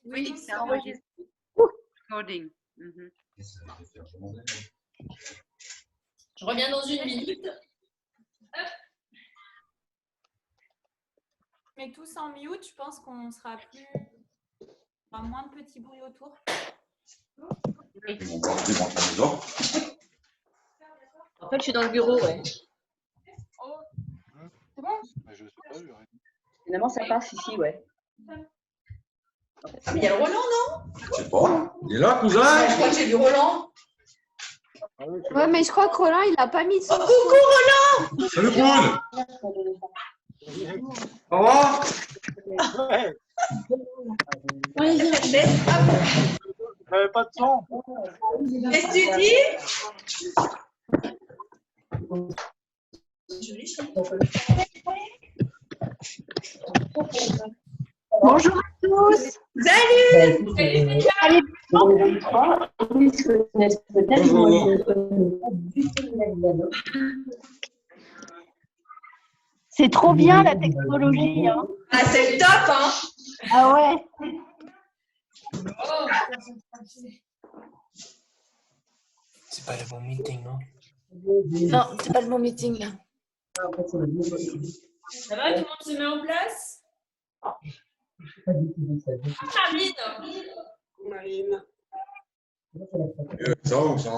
Oui, c'est enregistré. Recording. Je reviens dans une minute. Hop. Mais tous en mute, je pense qu'on sera plus. Enfin, moins de petits bruits autour. En fait, je suis dans le bureau, ouais. Oh, c'est bon? Finalement, ça passe ici, ouais. Mais il y a le Roland, non? Je sais pas. Il est là, cousin? Je crois que j'ai vu Roland. Ouais, mais je crois que Roland, il n'a pas mis son. Oh, coucou Roland! Salut, Poule! Au revoir! Oui, Pas de son. qu'est-ce que tu dis? Bonjour à tous. Salut! Allez, c'est trop bien la technologie. Hein. Ah, c'est le top, hein? Ah ouais. C'est pas le bon meeting, non? Non, c'est pas le bon meeting, là. ça va? Tout le monde se met en place? Marine. Ça va ou ça?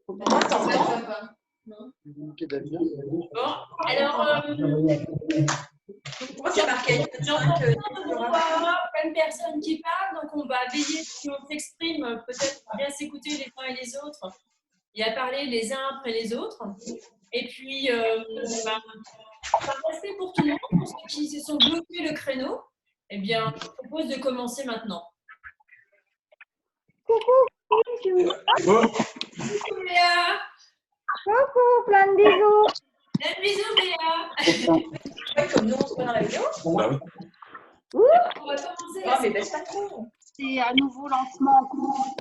Moi, t'entends? Bon, alors, Pourquoi c'est marqué? j'entends plein de personnes qui parlent, donc on va veiller si on s'exprime, peut-être bien s'écouter les uns et les autres et à parler les uns après les autres. Et puis, ça va rester pour tout le monde, pour ceux qui se sont bloqués le créneau. Eh bien, je propose de commencer maintenant. Coucou. Coucou Léa! Coucou, plein de bisous. Un bisou Léa! Ouais, comme nous, on se voit dans la vidéo. Bah oui. On va commencer. Ah, mais baisse pas trop. C'est un nouveau lancement en cours.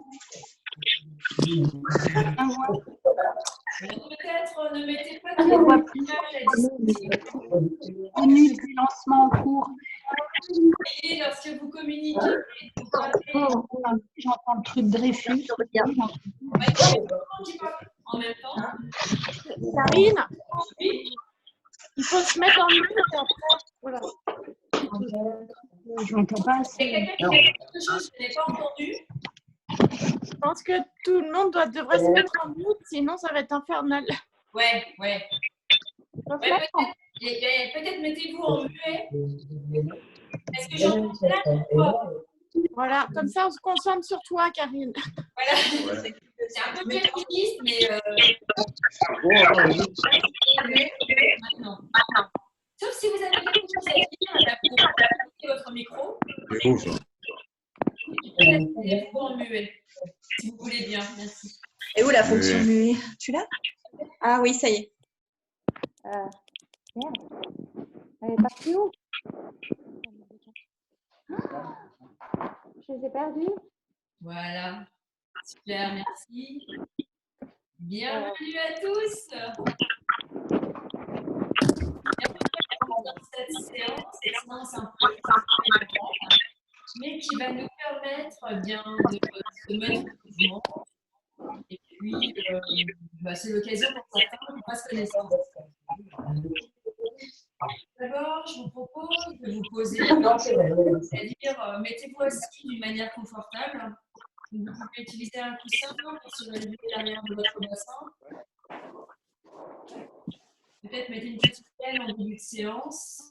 Peut-être ne mettez pas On ne voit plus. de Menu du lancement en cours. Et lorsque vous communiquez, J'entends le truc Dreyfus. en même temps. Karine, Oui. il faut se mettre en mute après. Voilà. Je n'entends pas Il y a assez. quelqu'un qui a dit quelque chose que je n'ai pas entendu. Je pense que tout le monde devrait se mettre en mute, sinon ça va être infernal. Ouais. Faut se Ouais, mettre en- peut-être mettez-vous en muet. Est-ce que j'entends bien ou pas? Voilà, comme ça on se concentre sur toi, Karine. Voilà. C'est un peu féministe, mais maintenant. Sauf si vous avez quelque chose à dire, là, vous mettez votre micro. C'est beau, ça. Mettez-vous en muet, si vous voulez bien. Merci. Et où la fonction muet? Tu l'as? Ah oui, ça y est. Merde. Elle est partie où? Je les ai perdus. Voilà. Super, merci. Bienvenue à tous. Bienvenue dans cette séance un peu différente, mais qui va nous permettre bien de se mettre en mouvement. Et puis, c'est l'occasion pour certains de faire connaissance. D'abord, je vous propose de vous poser, c'est-à-dire mettez-vous assis d'une manière confortable. Vous pouvez utiliser un coussin pour se relever l'arrière de votre bassin. Peut-être mettez une petite peine en début de séance.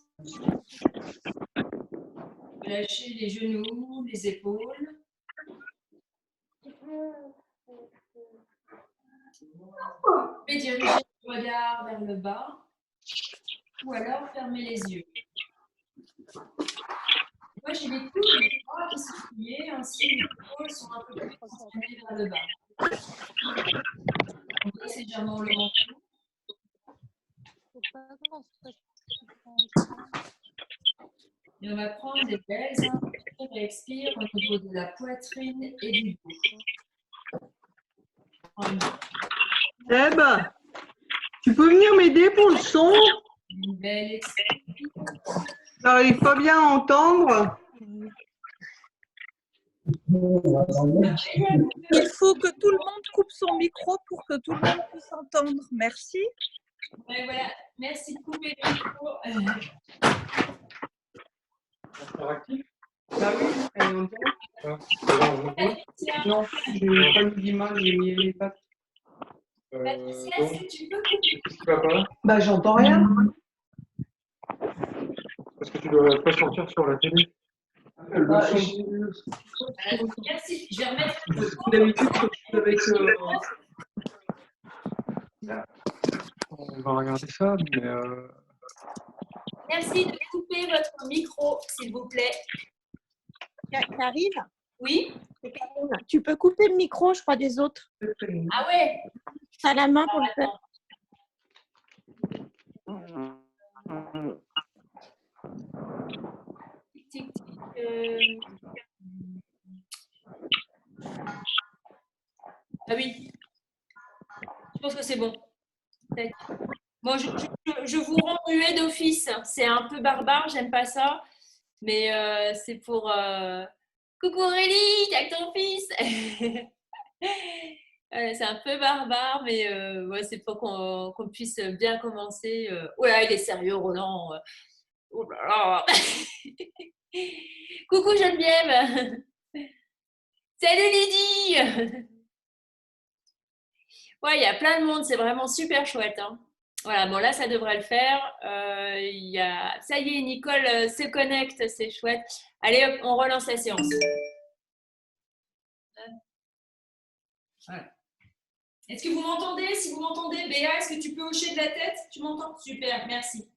Lâchez les genoux, les épaules. Vous pouvez diriger le regard vers le bas ou alors fermer les yeux. Moi, j'ai les coudes et les bras qui sont pliés, ainsi les épaules sont un peu plus tendues vers le bas. On baisse légèrement le menton. Et on va prendre des belles inspirations et expire au niveau de la poitrine et du dos. Seb, tu peux venir m'aider pour le son? Une belle expiration. J'arrive pas bien à entendre. Il faut que tout le monde coupe son micro pour que tout le monde puisse entendre. Merci. Ouais, voilà. Merci de couper le micro. Interactif. Bah oui, elle entend. Tiens, Non, j'ai pas mis d'image, j'ai mis les pattes. Patricia, Donc, est-ce que tu peux couper? qu'est-ce qui va pas? Bah j'entends rien. Parce que tu dois pas sortir sur la télé. Le Bah, son. Merci. Je vais remettre le Parce micro. que d'habitude, quand je suis avec. On va regarder ça, mais Merci de couper votre micro, s'il vous plaît. Karine, Oui? tu peux couper le micro, je crois, des autres. Ah ouais? À la main pour le faire. Tic, tic, tic. Ah oui. Je pense que c'est bon. Bon, je vous rends muet d'office. C'est un peu barbare, j'aime pas ça. Mais c'est pour... Coucou Aurélie, t'as que ton fils. C'est un peu barbare, mais ouais, c'est pour qu'on puisse bien commencer. Ouais, il est sérieux, Roland. Oh là là. Coucou Geneviève. Salut Lydie. Ouais, il y a plein de monde, c'est vraiment super chouette. Hein. Voilà, bon là, ça devrait le faire. Ça y est, Nicole se connecte, c'est chouette. Allez, hop, on relance la séance. Voilà. Est-ce que vous m'entendez? Si vous m'entendez, Béa, est-ce que tu peux hocher de la tête? Tu m'entends? Super, merci.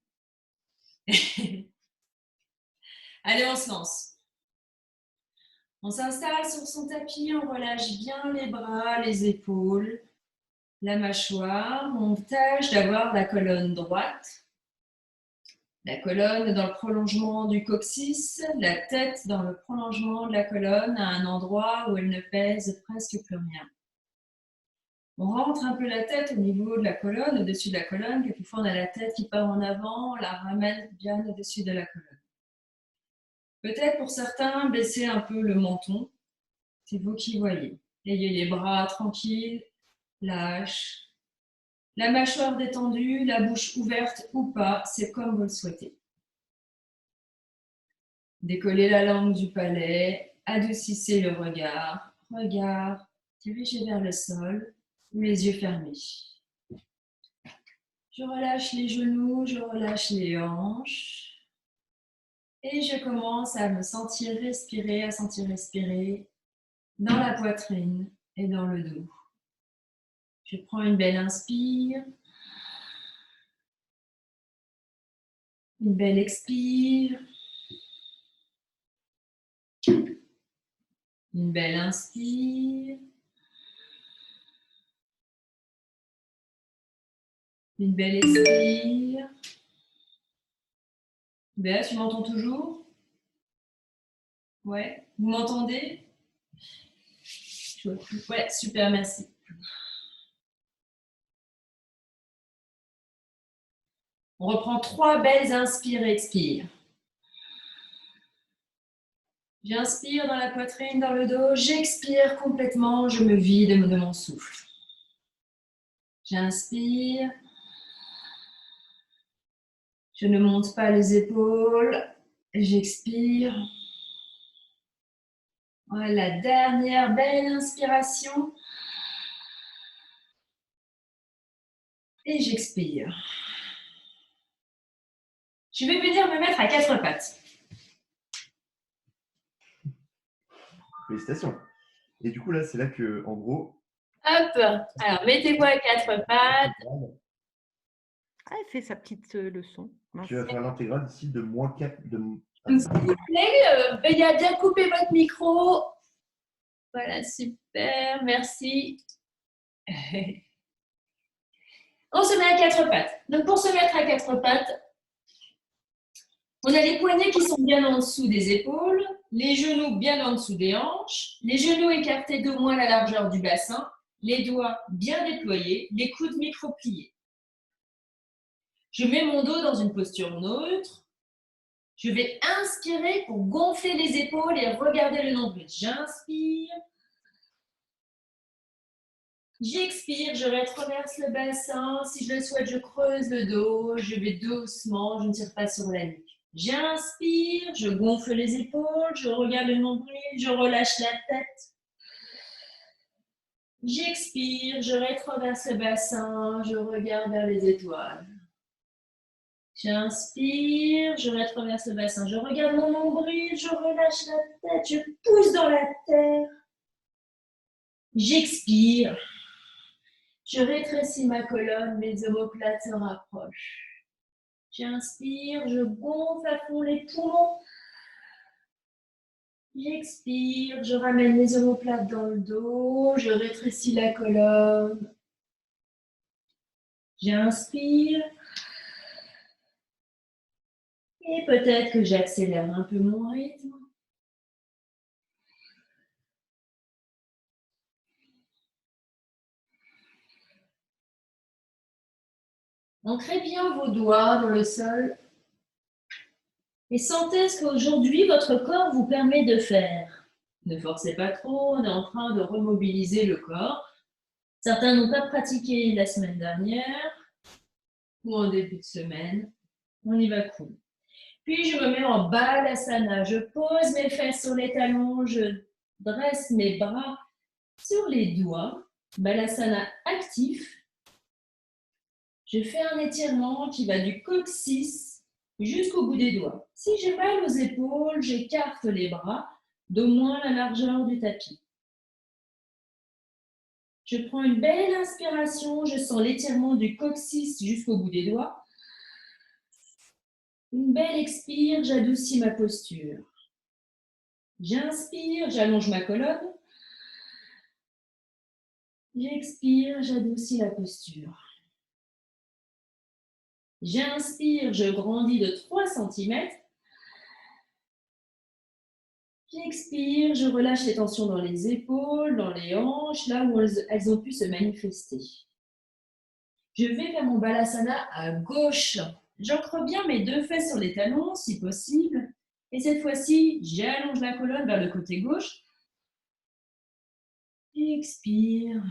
Allez, on se lance. On s'installe sur son tapis, on relâche bien les bras, les épaules, la mâchoire. On tâche d'avoir la colonne droite. La colonne dans le prolongement du coccyx, la tête dans le prolongement de la colonne à un endroit où elle ne pèse presque plus rien. On rentre un peu la tête au niveau de la colonne, au-dessus de la colonne. Quelquefois, on a la tête qui part en avant, on la ramène bien au-dessus de la colonne. Peut-être pour certains, baisser un peu le menton. C'est vous qui voyez. Ayez les bras tranquilles, lâche. La mâchoire détendue, la bouche ouverte ou pas, c'est comme vous le souhaitez. Décollez la langue du palais, adoucissez le regard. Regard dirigé vers le sol ou les yeux fermés. Je relâche les genoux, je relâche les hanches. Et je commence à me sentir respirer, dans la poitrine et dans le dos. Je prends une belle inspire. Une belle expire. Une belle inspire. Une belle expire. Béa, tu m'entends toujours? Ouais. Vous m'entendez? Ouais, super, merci. On reprend 3 belles inspires et expires. J'inspire dans la poitrine, dans le dos. J'expire complètement. Je me vide de mon souffle. J'inspire. Je ne monte pas les épaules. J'expire. Voilà, la dernière belle inspiration. Et j'expire. Je vais venir me mettre à 4 pattes. Félicitations. Et du coup, là, c'est là que, en gros. Hop. Alors, mettez-vous à 4 pattes. Ah, elle fait sa petite leçon. Tu vas faire l'intégrale ici de -4. S'il vous plaît, veuillez à bien couper votre micro. Voilà, super, merci. On se met à 4 pattes. Donc, pour se mettre à 4 pattes, on a les poignets qui sont bien en dessous des épaules, les genoux bien en dessous des hanches, les genoux écartés d'au moins la largeur du bassin, les doigts bien déployés, les coudes micro-pliés. Je mets mon dos dans une posture neutre. Je vais inspirer pour gonfler les épaules et regarder le nombril. J'inspire. J'expire, je rétroverse le bassin. Si je le souhaite, je creuse le dos. Je vais doucement, je ne tire pas sur la nuque. J'inspire, je gonfle les épaules, je regarde le nombril, je relâche la tête. J'expire, je rétroverse le bassin, je regarde vers les étoiles. J'inspire, je rétroverse le bassin, je regarde mon nombril, je relâche la tête, je pousse dans la terre. J'expire, je rétrécis ma colonne, mes omoplates se rapprochent. J'inspire, je gonfle à fond les poumons. J'expire, je ramène les omoplates dans le dos, je rétrécis la colonne. J'inspire. Et peut-être que j'accélère un peu mon rythme. Ancrez bien vos doigts dans le sol et sentez ce qu'aujourd'hui votre corps vous permet de faire. Ne forcez pas trop, on est en train de remobiliser le corps. Certains n'ont pas pratiqué la semaine dernière ou en début de semaine. On y va cool. Puis je me mets en balasana. Je pose mes fesses sur les talons, je dresse mes bras sur les doigts. Balasana actif. Je fais un étirement qui va du coccyx jusqu'au bout des doigts. Si j'ai mal aux épaules, j'écarte les bras d'au moins la largeur du tapis. Je prends une belle inspiration, je sens l'étirement du coccyx jusqu'au bout des doigts. Une belle expire, j'adoucis ma posture. J'inspire, j'allonge ma colonne. J'expire, j'adoucis la posture. J'inspire, je grandis de 3 cm. J'expire, je relâche les tensions dans les épaules, dans les hanches, là où elles ont pu se manifester. Je vais vers mon balasana à gauche. J'ancre bien mes 2 fesses sur les talons, si possible. Et cette fois-ci, j'allonge la colonne vers le côté gauche. Expire.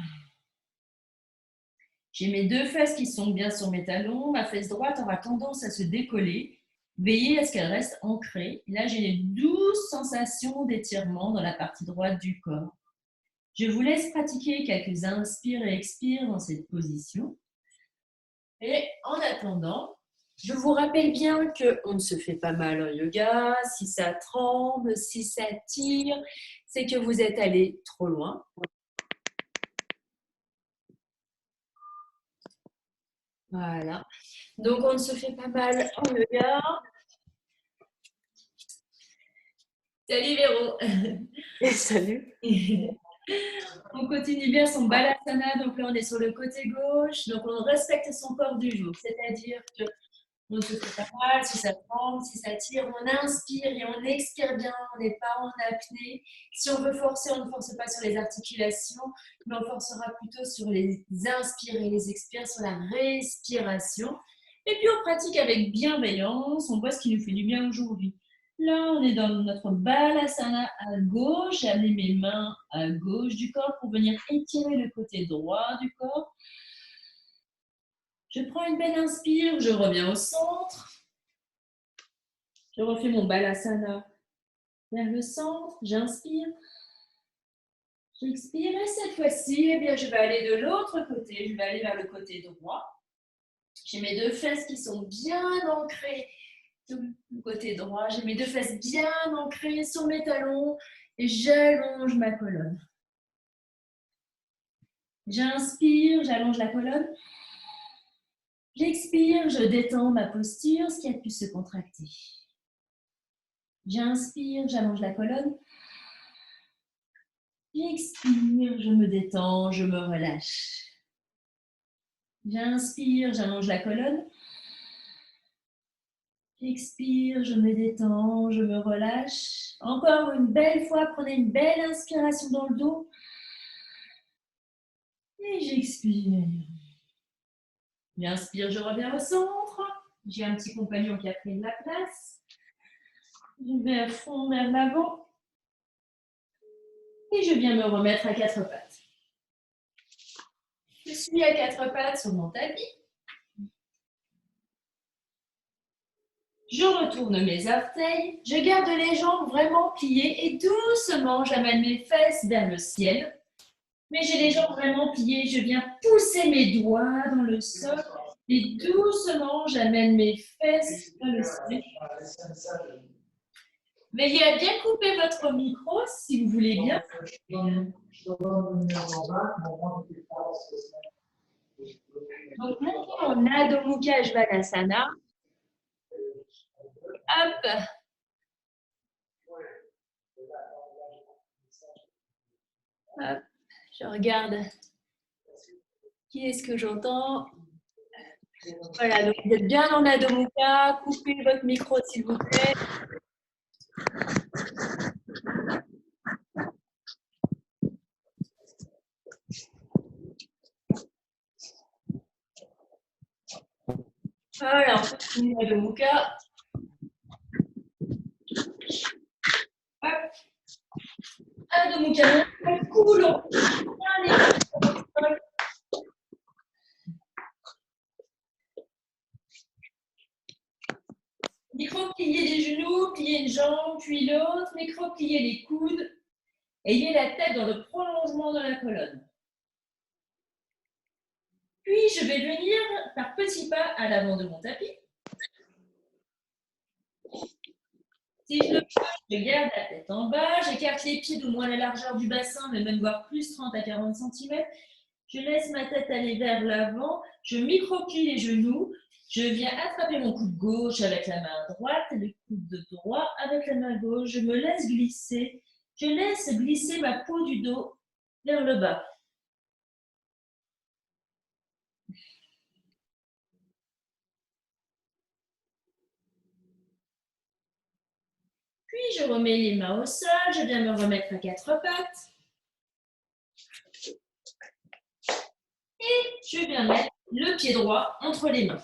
J'ai mes 2 fesses qui sont bien sur mes talons. Ma fesse droite aura tendance à se décoller. Veillez à ce qu'elle reste ancrée. Là, j'ai une douce sensation d'étirement dans la partie droite du corps. Je vous laisse pratiquer quelques inspires et expires dans cette position. Et en attendant, je vous rappelle bien qu'on ne se fait pas mal en yoga. Si ça tremble, si ça tire, c'est que vous êtes allé trop loin. Voilà. Donc, on se fait pas mal en yoga. Salut Véro. Salut. On continue bien son balasana. Donc là, on est sur le côté gauche. Donc, on respecte son corps du jour. C'est-à-dire qu'on se fait pas mal. Si ça tremble, si ça tire, on inspire et on expire bien. On n'est pas en apnée. Si on veut forcer, on ne force pas sur les articulations, mais on forcera plutôt sur les inspires et les expires, sur la respiration. Et puis, on pratique avec bienveillance. On voit ce qui nous fait du bien aujourd'hui. Là, on est dans notre balasana à gauche. J'ai amené mes mains à gauche du corps pour venir étirer le côté droit du corps. Je prends une belle inspire, je reviens au centre. Je refais mon balasana vers le centre. J'inspire. J'expire. Et cette fois-ci, eh bien, je vais aller de l'autre côté. Je vais aller vers le côté droit. J'ai mes 2 fesses qui sont bien ancrées sur le côté droit. J'ai mes 2 fesses bien ancrées sur mes talons et j'allonge ma colonne. J'inspire, j'allonge la colonne. J'expire, je détends ma posture, ce qui a pu se contracter. J'inspire, j'allonge la colonne. J'expire, je me détends, je me relâche. J'inspire, j'allonge la colonne. J'expire, je me détends, je me relâche. Encore une belle fois, prenez une belle inspiration dans le dos. Et j'expire. J'inspire, je reviens au centre. J'ai un petit compagnon qui a pris de la place. Je vais à fond vers l'avant. Et je viens me remettre à quatre pattes. Je suis à quatre pattes sur mon tapis. Je retourne mes orteils. Je garde les jambes vraiment pliées et doucement, j'amène mes fesses vers le ciel. Mais j'ai les jambes vraiment pliées. Je viens pousser mes doigts dans le sol et doucement, j'amène mes fesses vers le ciel. Veillez à bien couper votre micro si vous voulez bien. Donc, montons en Adho Mukha Svanasana. Hop. Hop. Je regarde. Qui est-ce que j'entends? Voilà, donc vous êtes bien en Adho Mukha. Coupez votre micro s'il vous plaît. Voilà, on continue Adho Mukha. Hop. Adho Mukha, coulons. Micro-plier les genoux, plier une jambe, puis l'autre. Micro-plier les coudes. Ayez la tête dans le prolongement de la colonne. Puis, je vais venir par petits pas à l'avant de mon tapis. Si je le peux, je garde la tête en bas. J'écarte les pieds d'au moins la largeur du bassin, mais même voire plus 30 à 40 cm. Je laisse ma tête aller vers l'avant. Je micro-plie les genoux. Je viens attraper mon coude gauche avec la main droite et le coude droit avec la main gauche. Je me laisse glisser. Je laisse glisser ma peau du dos vers le bas. Puis, je remets les mains au sol. Je viens me remettre à quatre pattes. Et je viens mettre le pied droit entre les mains.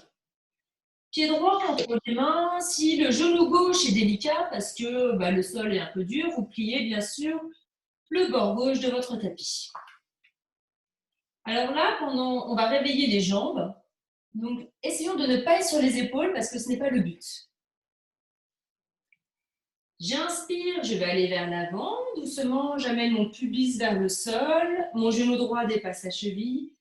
Pied droit entre les mains. Si le genou gauche est délicat parce que le sol est un peu dur, vous pliez bien sûr le bord gauche de votre tapis. Alors là, on va réveiller les jambes. Donc, essayons de ne pas être sur les épaules parce que ce n'est pas le but. J'inspire, je vais aller vers l'avant. Doucement, j'amène mon pubis vers le sol. Mon genou droit dépasse la cheville.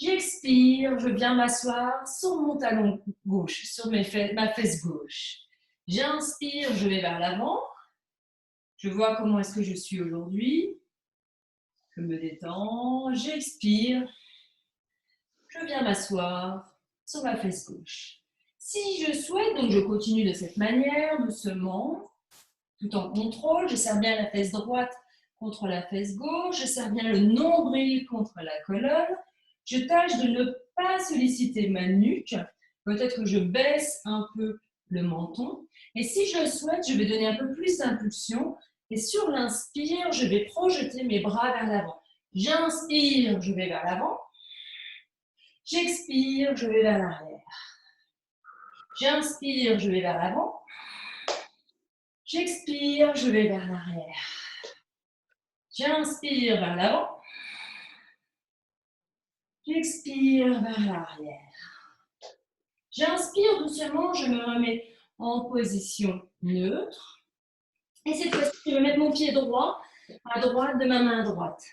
J'expire, je viens m'asseoir sur mon talon gauche, sur ma fesse gauche. J'inspire, je vais vers l'avant. Je vois comment est-ce que je suis aujourd'hui. Je me détends. J'expire. Je viens m'asseoir sur ma fesse gauche. Si je souhaite, donc je continue de cette manière, doucement, tout en contrôle. Je serre bien la fesse droite contre la fesse gauche. Je serre bien le nombril contre la colonne. Je tâche de ne pas solliciter ma nuque. Peut-être que je baisse un peu le menton. Et si je le souhaite, je vais donner un peu plus d'impulsion. Et sur l'inspire, je vais projeter mes bras vers l'avant. J'inspire, je vais vers l'avant. J'expire, je vais vers l'arrière. J'inspire, je vais vers l'avant. J'expire, je vais vers l'arrière. J'inspire vers l'avant. J'expire vers l'arrière. J'inspire doucement, je me remets en position neutre. Et cette fois-ci, je vais mettre mon pied droit à droite de ma main droite.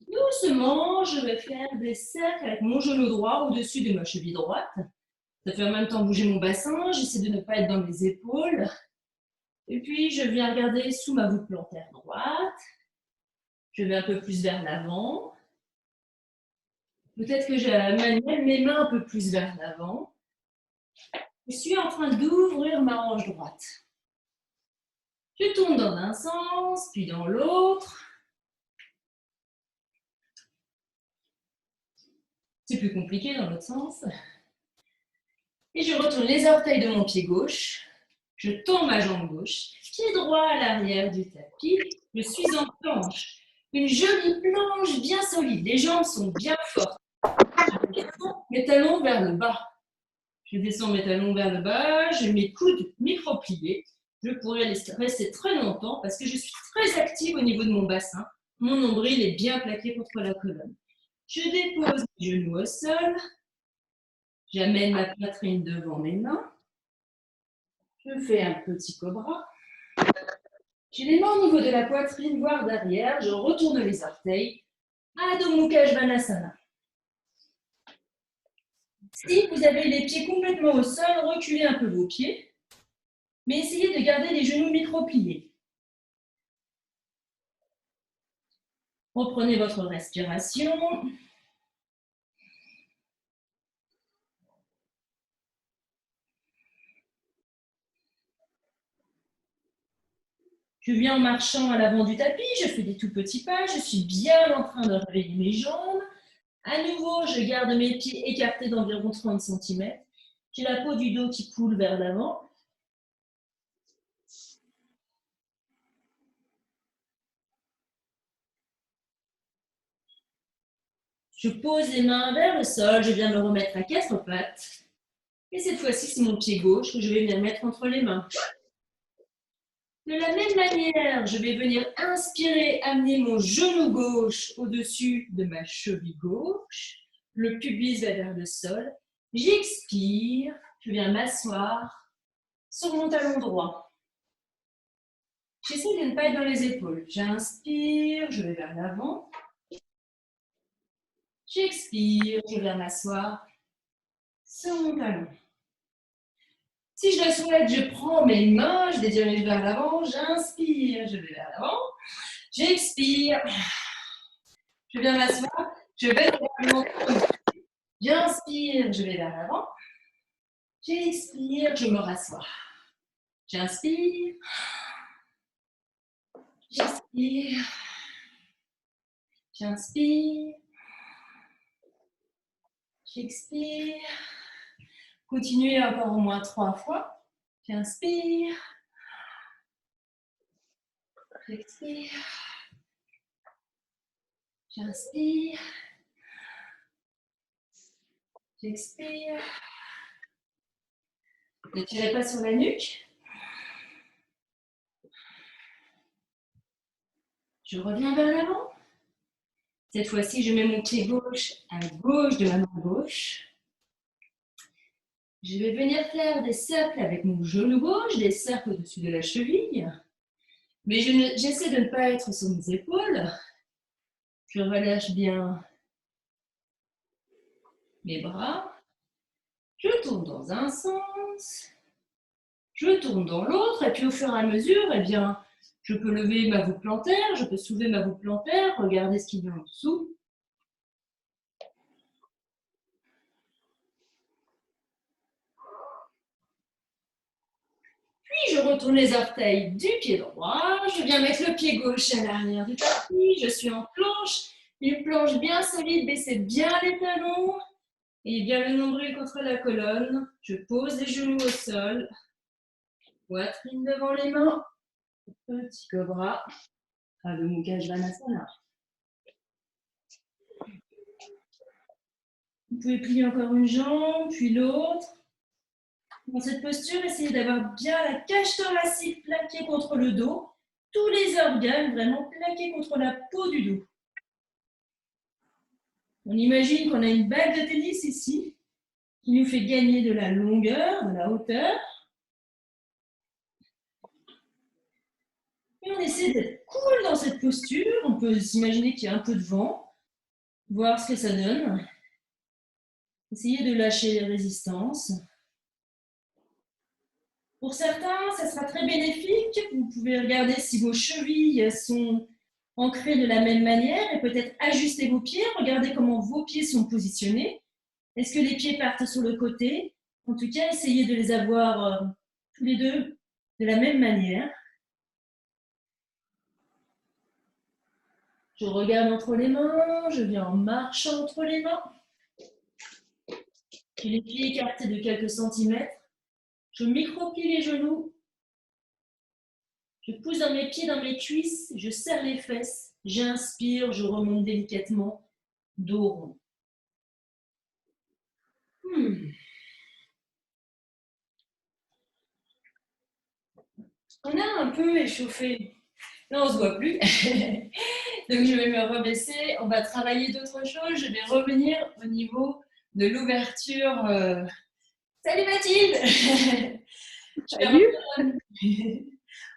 Doucement, je vais faire des cercles avec mon genou droit au-dessus de ma cheville droite. Ça fait en même temps bouger mon bassin. J'essaie de ne pas être dans les épaules. Et puis, je viens regarder sous ma voûte plantaire droite. Je vais un peu plus vers l'avant. Peut-être que j'amène mes mains un peu plus vers l'avant. Je suis en train d'ouvrir ma hanche droite. Je tourne dans un sens, puis dans l'autre. C'est plus compliqué dans l'autre sens. Et je retourne les orteils de mon pied gauche. Je tends ma jambe gauche. Pied droit à l'arrière du tapis. Je suis en planche. Une jolie planche bien solide. Les jambes sont bien fortes. Je descends mes talons vers le bas. Je descends mes talons vers le bas. Je mets coudes micro-pliés. Je pourrais rester très longtemps parce que je suis très active au niveau de mon bassin. Mon nombril est bien plaqué contre la colonne. Je dépose mes genoux au sol. J'amène ma poitrine devant mes mains. Je fais un petit cobra. J'ai les mains au niveau de la poitrine, voire derrière. Je retourne les orteils. Adho Mukha Svanasana. Si vous avez les pieds complètement au sol, reculez un peu vos pieds. Mais essayez de garder les genoux micro-pliés. Reprenez votre respiration. Je viens en marchant à l'avant du tapis, je fais des tout petits pas, je suis bien en train de réveiller mes jambes. À nouveau, je garde mes pieds écartés d'environ 30 cm. J'ai la peau du dos qui coule vers l'avant. Je pose les mains vers le sol, je viens me remettre à quatre pattes. Et cette fois-ci, c'est mon pied gauche que je vais venir mettre entre les mains. De la même manière, je vais venir inspirer, amener mon genou gauche au-dessus de ma cheville gauche. Le pubis va vers le sol. J'expire, je viens m'asseoir sur mon talon droit. J'essaie de ne pas être dans les épaules. J'inspire, je vais vers l'avant. J'expire, je viens m'asseoir sur mon talon. Si je le souhaite, je prends mes mains, je les dirige vers l'avant, j'inspire, je vais vers l'avant, j'expire, je viens m'asseoir, je vais vers l'avant, j'inspire, je vais vers l'avant, j'expire, je me rassois, j'inspire, j'expire, j'inspire, j'expire. Continuez encore au moins 3 fois. J'inspire. J'expire. J'inspire. J'expire. Ne tirez pas sur la nuque. Je reviens vers l'avant. Cette fois-ci, je mets mon pied gauche à gauche de ma main gauche. Je vais venir faire des cercles avec mon genou gauche, des cercles au-dessus de la cheville. Mais j'essaie de ne pas être sur mes épaules. Je relâche bien mes bras. Je tourne dans un sens. Je tourne dans l'autre. Et puis au fur et à mesure, eh bien, je peux lever ma voûte plantaire, je peux soulever ma voûte plantaire, regarder ce qu'il y a en dessous. Puis je retourne les orteils du pied droit, je viens mettre le pied gauche à l'arrière du tapis, je suis en planche, une planche bien solide, baissez bien les talons et bien le nombril contre la colonne. Je pose les genoux au sol, poitrine devant les mains, petit cobra, Adho Mukha Svanasana. Vous pouvez plier encore une jambe, puis l'autre. Dans cette posture, essayez d'avoir bien la cage thoracique plaquée contre le dos, tous les organes vraiment plaqués contre la peau du dos. On imagine qu'on a une balle de tennis ici, qui nous fait gagner de la longueur, de la hauteur. Et on essaie d'être cool dans cette posture. On peut s'imaginer qu'il y a un peu de vent, voir ce que ça donne. Essayez de lâcher les résistances. Pour certains, ça sera très bénéfique. Vous pouvez regarder si vos chevilles sont ancrées de la même manière et peut-être ajuster vos pieds. Regardez comment vos pieds sont positionnés. Est-ce que les pieds partent sur le côté? En tout cas, essayez de les avoir tous les deux de la même manière. Je regarde entre les mains, je viens en marchant entre les mains. J'ai les pieds écartés de quelques centimètres. Je micro-plie les genoux. Je pousse dans mes pieds, dans mes cuisses. Je serre les fesses. J'inspire, je remonte délicatement. Dos rond. On a un peu échauffé. Là, on ne se voit plus. Donc, je vais me rebaisser. On va travailler d'autres choses. Je vais revenir au niveau de l'ouverture. Salut Mathilde. Salut.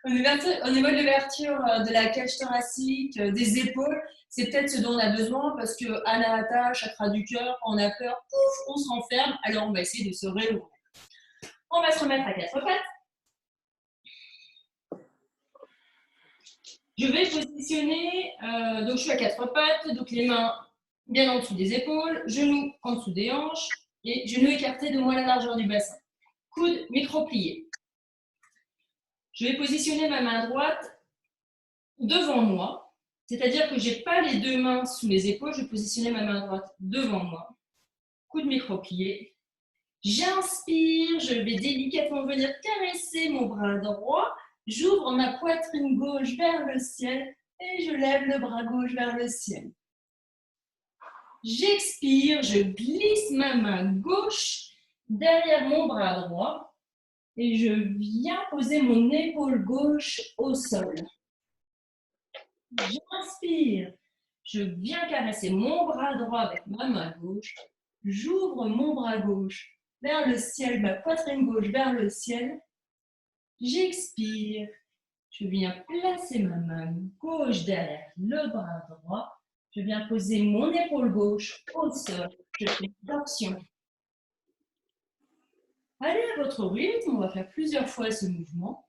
Au niveau de l'ouverture de la cage thoracique, des épaules, c'est peut-être ce dont on a besoin parce que Anahata, chakra du cœur, quand on a peur, pouf, on se renferme. Alors, on va essayer de se réouvrir. On va se remettre à quatre pattes. Je vais positionner, donc je suis à quatre pattes, donc les mains bien en dessous des épaules, genoux en dessous des hanches et genoux écartés de moins la largeur du bassin. Coude micro-plié. Je vais positionner ma main droite devant moi, c'est-à-dire que je n'ai pas les deux mains sous les épaules, je vais positionner ma main droite devant moi. Coude micro-plié. J'inspire, je vais délicatement venir caresser mon bras droit. J'ouvre ma poitrine gauche vers le ciel et je lève le bras gauche vers le ciel. J'expire, je glisse ma main gauche derrière mon bras droit et je viens poser mon épaule gauche au sol. J'inspire, je viens caresser mon bras droit avec ma main gauche. J'ouvre mon bras gauche vers le ciel, ma poitrine gauche vers le ciel. J'expire, je viens placer ma main gauche derrière le bras droit. Je viens poser mon épaule gauche au sol. Je fais une torsion. Allez à votre rythme, on va faire plusieurs fois ce mouvement.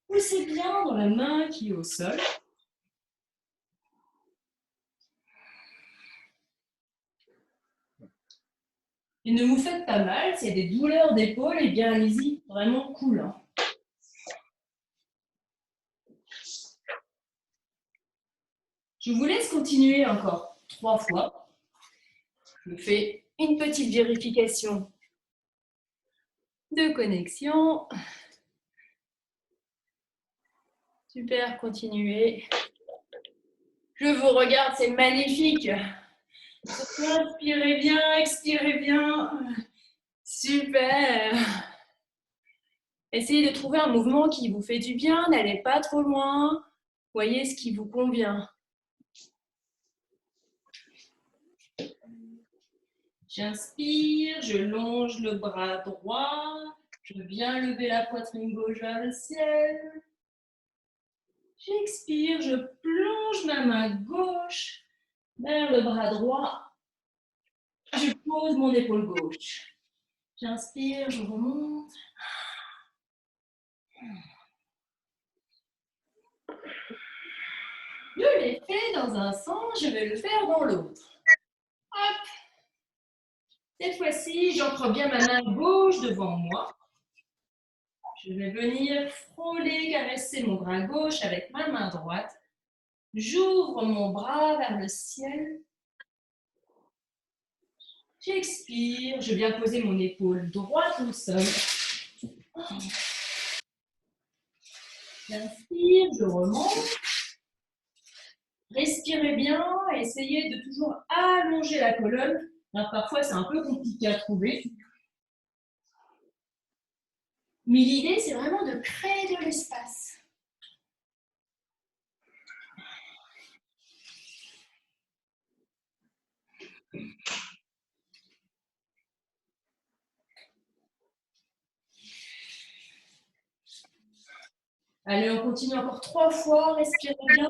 Poussez bien dans la main qui est au sol. Et ne vous faites pas mal, s'il y a des douleurs d'épaule, eh bien allez-y, vraiment cool. Hein. Je vous laisse continuer encore 3 fois. Je fais une petite vérification de connexion. Super, continuez. Je vous regarde, c'est magnifique. Inspirez bien, expirez bien. Super. Essayez de trouver un mouvement qui vous fait du bien. N'allez pas trop loin. Voyez ce qui vous convient. J'inspire, je longe le bras droit. Je viens lever la poitrine gauche vers le ciel. J'expire, je plonge ma main gauche vers le bras droit. Je pose mon épaule gauche. J'inspire, je remonte. Je l'ai fait dans un sens, je vais le faire dans l'autre. Hop. Cette fois-ci, j'ancre bien ma main gauche devant moi. Je vais venir frôler, caresser mon bras gauche avec ma main droite. J'ouvre mon bras vers le ciel. J'expire, je viens poser mon épaule droite au sol. J'inspire, je remonte. Respirez bien, essayez de toujours allonger la colonne. Alors, parfois, c'est un peu compliqué à trouver. Mais l'idée, c'est vraiment de créer de l'espace. Allez, on continue encore 3 fois. Respirez bien.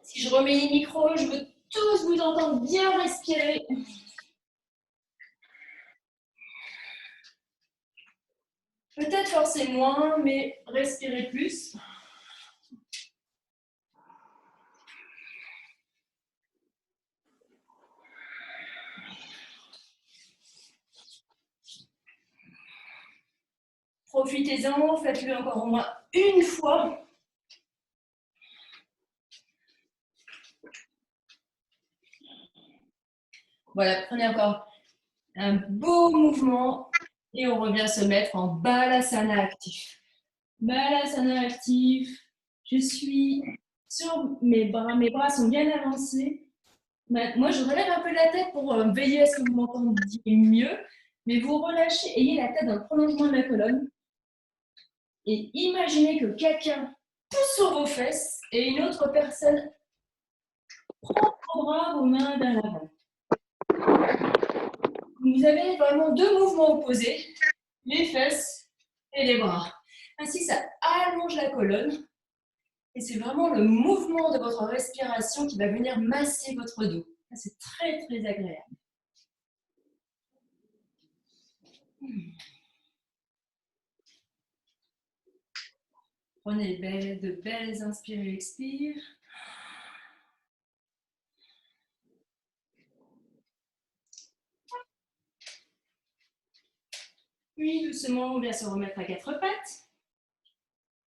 Si je remets les micros, je veux tous vous entendre bien respirer. Peut-être forcer moins, mais respirez plus. Profitez-en, faites-le encore au moins une fois. Voilà, prenez encore un beau mouvement et on revient se mettre en balasana actif. Balasana actif. Je suis sur mes bras sont bien avancés. Moi, je relève un peu la tête pour veiller à ce que vous m'entendiez mieux, mais vous relâchez, ayez la tête dans le prolongement de la colonne et imaginez que quelqu'un pousse sur vos fesses et une autre personne prend vos bras, vos mains vers l'avant. Vous avez vraiment deux mouvements opposés, les fesses et les bras. Ainsi, ça allonge la colonne. Et c'est vraiment le mouvement de votre respiration qui va venir masser votre dos. C'est très, très agréable. Prenez de belles inspires et expires. Puis, doucement, on vient se remettre à quatre pattes.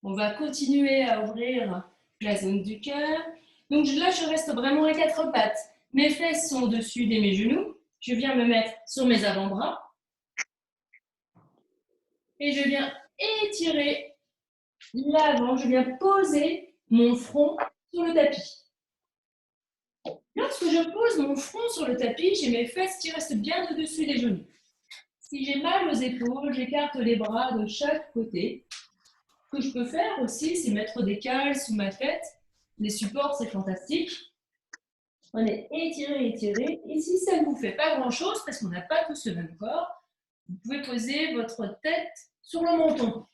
On va continuer à ouvrir la zone du cœur. Donc là, je reste vraiment à quatre pattes. Mes fesses sont au-dessus de mes genoux. Je viens me mettre sur mes avant-bras. Et je viens étirer l'avant. Je viens poser mon front sur le tapis. Lorsque je pose mon front sur le tapis, j'ai mes fesses qui restent bien au-dessus des genoux. Si j'ai mal aux épaules, j'écarte les bras de chaque côté. Ce que je peux faire aussi, c'est mettre des cales sous ma tête. Les supports, c'est fantastique. On est étiré, étiré. Et si ça ne vous fait pas grand-chose, parce qu'on n'a pas tous le même corps, vous pouvez poser votre tête sur le menton.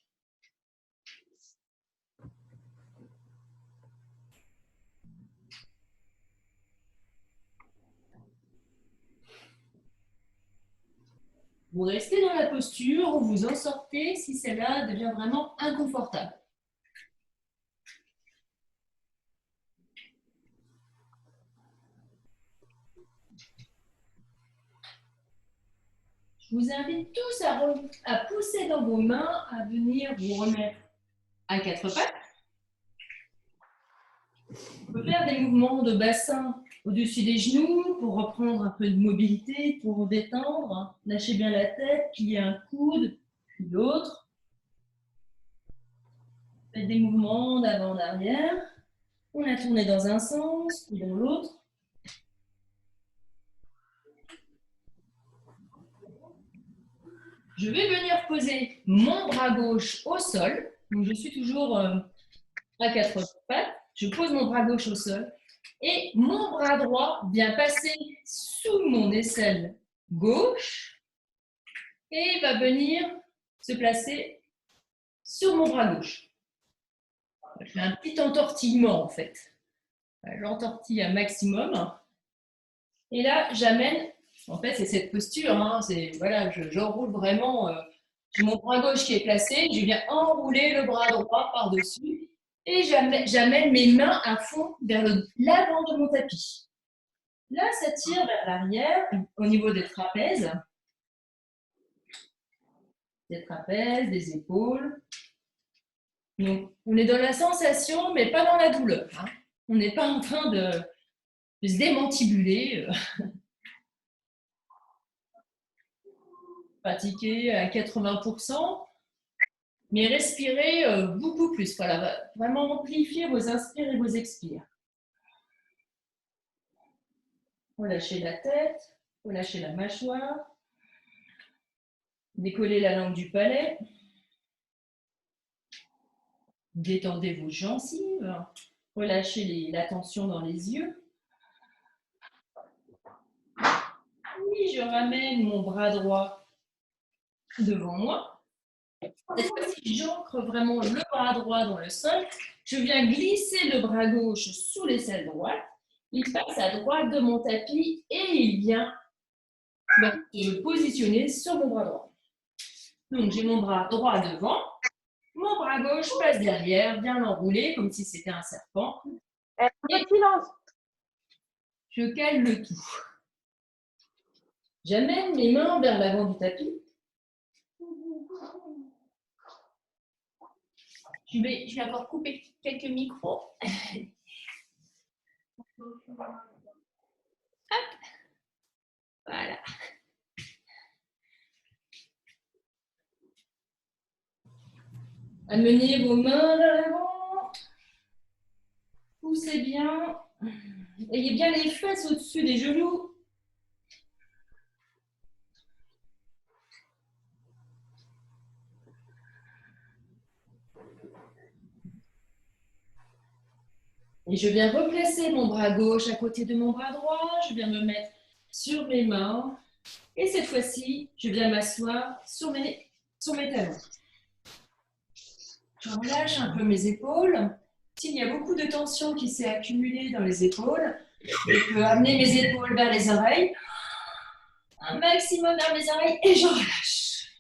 Vous restez dans la posture ou vous en sortez si celle-là devient vraiment inconfortable. Je vous invite tous à pousser dans vos mains, à venir vous remettre à quatre pattes. On peut faire des mouvements de bassin au-dessus des genoux pour reprendre un peu de mobilité, pour détendre. Lâchez bien la tête, pliez un coude, puis l'autre. Faites des mouvements d'avant, d'arrière. On a tourné dans un sens, puis dans l'autre. Je vais venir poser mon bras gauche au sol. Donc, je suis toujours à quatre pattes. Je pose mon bras gauche au sol. Et mon bras droit vient passer sous mon aisselle gauche et va venir se placer sur mon bras gauche. Je fais un petit entortillement en fait. J'entortille un maximum. Et là, j'amène, en fait, c'est cette posture, hein, voilà, j'enroule vraiment, j'ai mon bras gauche qui est placé, je viens enrouler le bras droit par-dessus et j'amène mes mains à fond vers l'avant de mon tapis. Là, ça tire vers l'arrière, au niveau des trapèzes. Des épaules. Donc, on est dans la sensation, mais pas dans la douleur. Hein. On n'est pas en train de se démantibuler. Pratiquer à 80%, mais respirez beaucoup plus. Voilà, vraiment amplifier vos inspires et vos expires. Relâchez la tête, relâchez la mâchoire, décollez la langue du palais, détendez vos gencives, relâchez la tension dans les yeux. Puis je ramène mon bras droit devant moi. Cette fois-ci, j'ancre vraiment le bras droit dans le sol. Je viens glisser le bras gauche sous l'aisselle droite. Il passe à droite de mon tapis et il vient se positionner sur mon bras droit. Donc, j'ai mon bras droit devant. Mon bras gauche passe derrière, vient l'enrouler comme si c'était un serpent. Et silence. Je cale le tout. J'amène mes mains vers l'avant du tapis. Je vais encore couper quelques micros. Hop. Voilà. Amenez vos mains vers l'avant. Poussez bien. Ayez bien les fesses au-dessus des genoux. Et je viens replacer mon bras gauche à côté de mon bras droit. Je viens me mettre sur mes mains. Et cette fois-ci, je viens m'asseoir sur mes talons. Je relâche un peu mes épaules. S'il y a beaucoup de tension qui s'est accumulée dans les épaules, je peux amener mes épaules vers les oreilles. Un maximum vers mes oreilles et je relâche.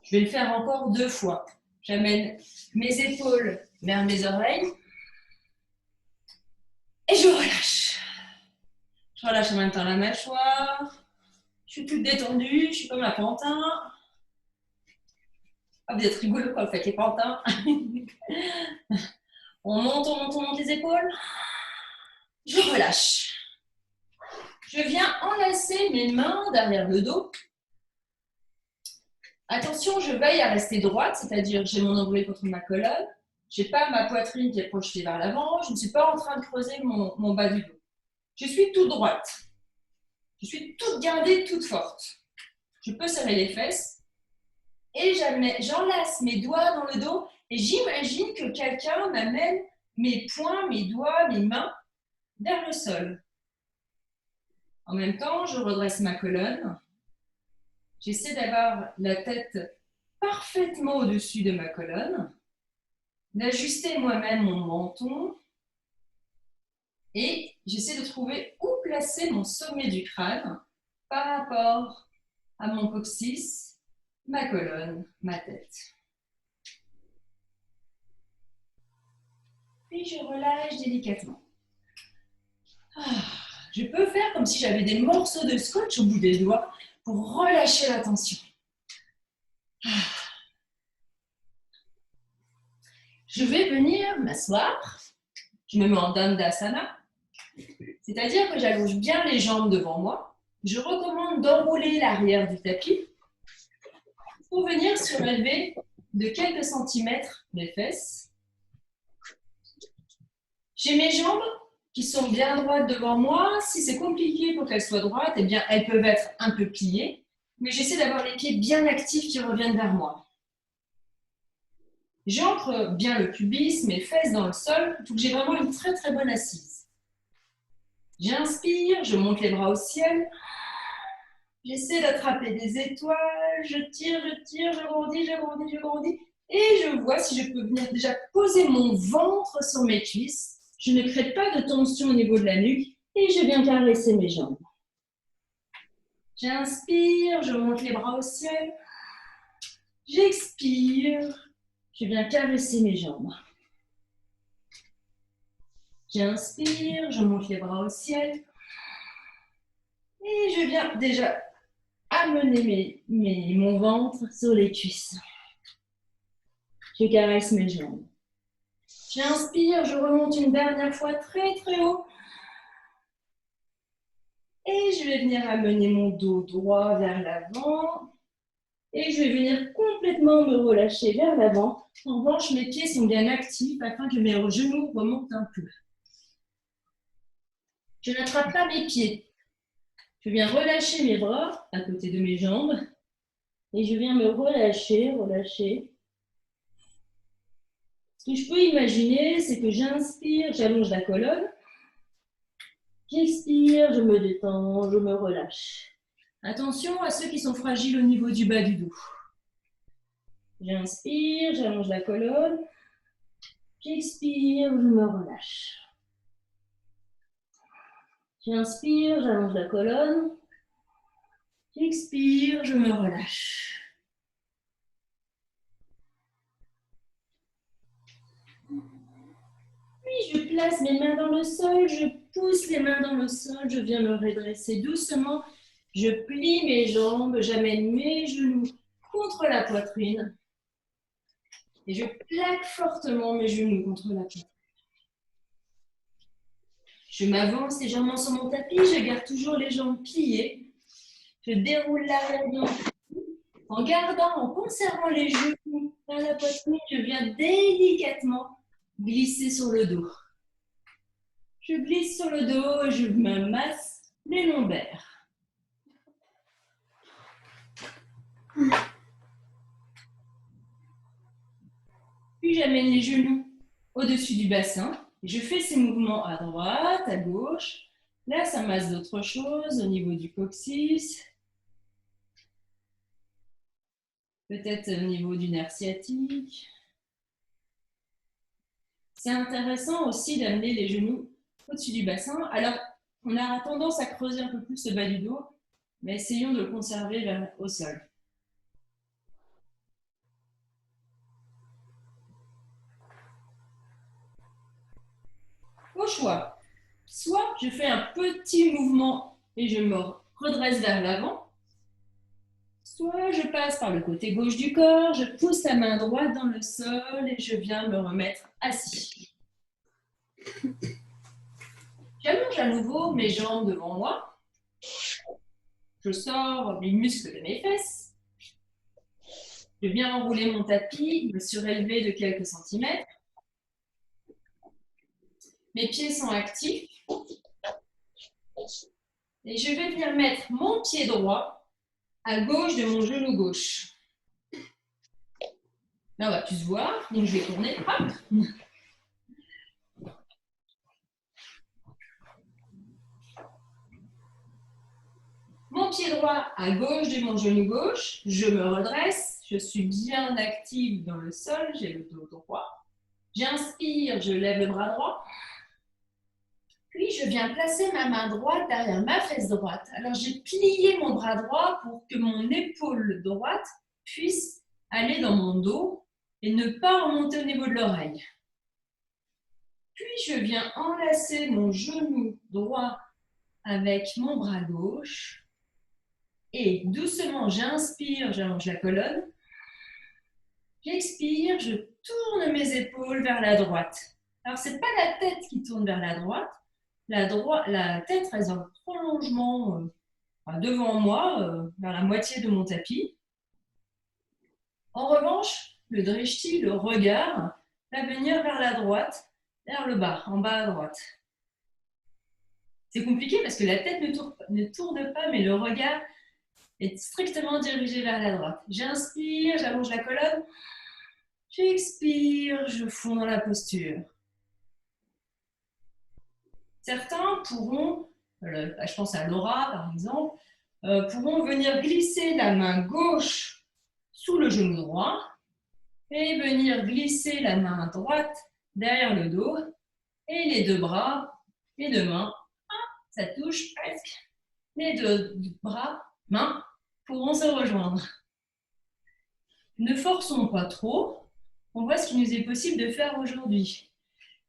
Je vais le faire encore 2 fois. J'amène mes épaules vers mes oreilles et je relâche. Je relâche en même temps la mâchoire. Je suis toute détendue, je suis comme un pantin. Ah, vous êtes rigolo quand vous faites les pantins. On monte les épaules. Je relâche. Je viens enlacer mes mains derrière le dos. Attention, je veille à rester droite, c'est-à-dire j'ai mon nombril contre ma colonne. Je n'ai pas ma poitrine qui est projetée vers l'avant. Je ne suis pas en train de creuser mon bas du dos. Je suis toute droite. Je suis toute gardée, toute forte. Je peux serrer les fesses. Et j'enlace mes doigts dans le dos. Et j'imagine que quelqu'un m'amène mes poings, mes doigts, mes mains vers le sol. En même temps, je redresse ma colonne. J'essaie d'avoir la tête parfaitement au-dessus de ma colonne, d'ajuster moi-même mon menton et j'essaie de trouver où placer mon sommet du crâne par rapport à mon coccyx, ma colonne, ma tête. Puis je relâche délicatement. Je peux faire comme si j'avais des morceaux de scotch au bout des doigts pour relâcher la tension. Je vais venir m'asseoir. Je me mets en Dandasana, c'est-à-dire que j'allonge bien les jambes devant moi. Je recommande d'enrouler l'arrière du tapis pour venir surélever de quelques centimètres les fesses. J'ai mes jambes qui sont bien droites devant moi. Si c'est compliqué pour qu'elles soient droites, eh bien, elles peuvent être un peu pliées. Mais j'essaie d'avoir les pieds bien actifs qui reviennent vers moi. J'ancre bien le pubis, mes fesses dans le sol, pour que j'ai vraiment une très très bonne assise. J'inspire, je monte les bras au ciel. J'essaie d'attraper des étoiles. Je tire, je grandis, je grandis, je grandis. Et je vois si je peux venir déjà poser mon ventre sur mes cuisses. Je ne crée pas de tension au niveau de la nuque et je viens caresser mes jambes. J'inspire, je monte les bras au ciel. J'expire, je viens caresser mes jambes. J'inspire, je monte les bras au ciel. Et je viens déjà amener mon ventre sur les cuisses. Je caresse mes jambes. J'inspire, je remonte une dernière fois très très haut. Et je vais venir amener mon dos droit vers l'avant. Et je vais venir complètement me relâcher vers l'avant. En revanche, mes pieds sont bien actifs afin que mes genoux remontent un peu. Je n'attrape pas mes pieds. Je viens relâcher mes bras à côté de mes jambes. Et je viens me relâcher, relâcher. Ce que je peux imaginer, c'est que j'inspire, j'allonge la colonne. J'expire, je me détends, je me relâche. Attention à ceux qui sont fragiles au niveau du bas du dos. J'inspire, j'allonge la colonne. J'expire, je me relâche. J'inspire, j'allonge la colonne. J'expire, je me relâche. Puis je place mes mains dans le sol, je pousse les mains dans le sol, je viens me redresser doucement. Je plie mes jambes, j'amène mes genoux contre la poitrine. Et je plaque fortement mes genoux contre la poitrine. Je m'avance légèrement sur mon tapis, je garde toujours les jambes pliées. Je déroule l'arrière bien. En gardant, en conservant les genoux vers la poitrine, je viens délicatement glisser sur le dos. Je glisse sur le dos et je me masse les lombaires. Puis j'amène les genoux au-dessus du bassin. Et je fais ces mouvements à droite, à gauche. Là, ça masse d'autres choses au niveau du coccyx. Peut-être au niveau du nerf sciatique. C'est intéressant aussi d'amener les genoux au-dessus du bassin. Alors, on a tendance à creuser un peu plus le bas du dos, mais essayons de le conserver au sol. Au choix, soit je fais un petit mouvement et je me redresse vers l'avant, soit je passe par le côté gauche du corps, je pousse la main droite dans le sol et je viens me remettre assis. J'allonge à nouveau mes jambes devant moi. Je sors les muscles de mes fesses. Je viens enrouler mon tapis, me surélever de quelques centimètres. Mes pieds sont actifs. Et je vais venir mettre mon pied droit à gauche de mon genou gauche. Là, on va plus se voir. Donc, je vais tourner. Hop. Mon pied droit à gauche de mon genou gauche. Je me redresse. Je suis bien active dans le sol. J'ai le dos droit. J'inspire. Je lève le bras droit. Puis, je viens placer ma main droite derrière ma fesse droite. Alors, j'ai plié mon bras droit pour que mon épaule droite puisse aller dans mon dos et ne pas remonter au niveau de l'oreille. Puis, je viens enlacer mon genou droit avec mon bras gauche. Et doucement, j'inspire, j'allonge la colonne. J'expire, je tourne mes épaules vers la droite. Alors, ce n'est pas la tête qui tourne vers la droite. La tête reste en prolongement devant moi, vers la moitié de mon tapis. En revanche, le drishti, le regard, va venir vers la droite, vers le bas, en bas à droite. C'est compliqué parce que la tête ne tourne pas, mais le regard est strictement dirigé vers la droite. J'inspire, j'allonge la colonne. J'expire, je fonds dans la posture. Certains pourront, je pense à Laura par exemple, pourront venir glisser la main gauche sous le genou droit et venir glisser la main droite derrière le dos et les deux bras, les deux mains, ça touche presque, les deux bras, mains pourront se rejoindre. Ne forçons pas trop, on voit ce qu'il nous est possible de faire aujourd'hui.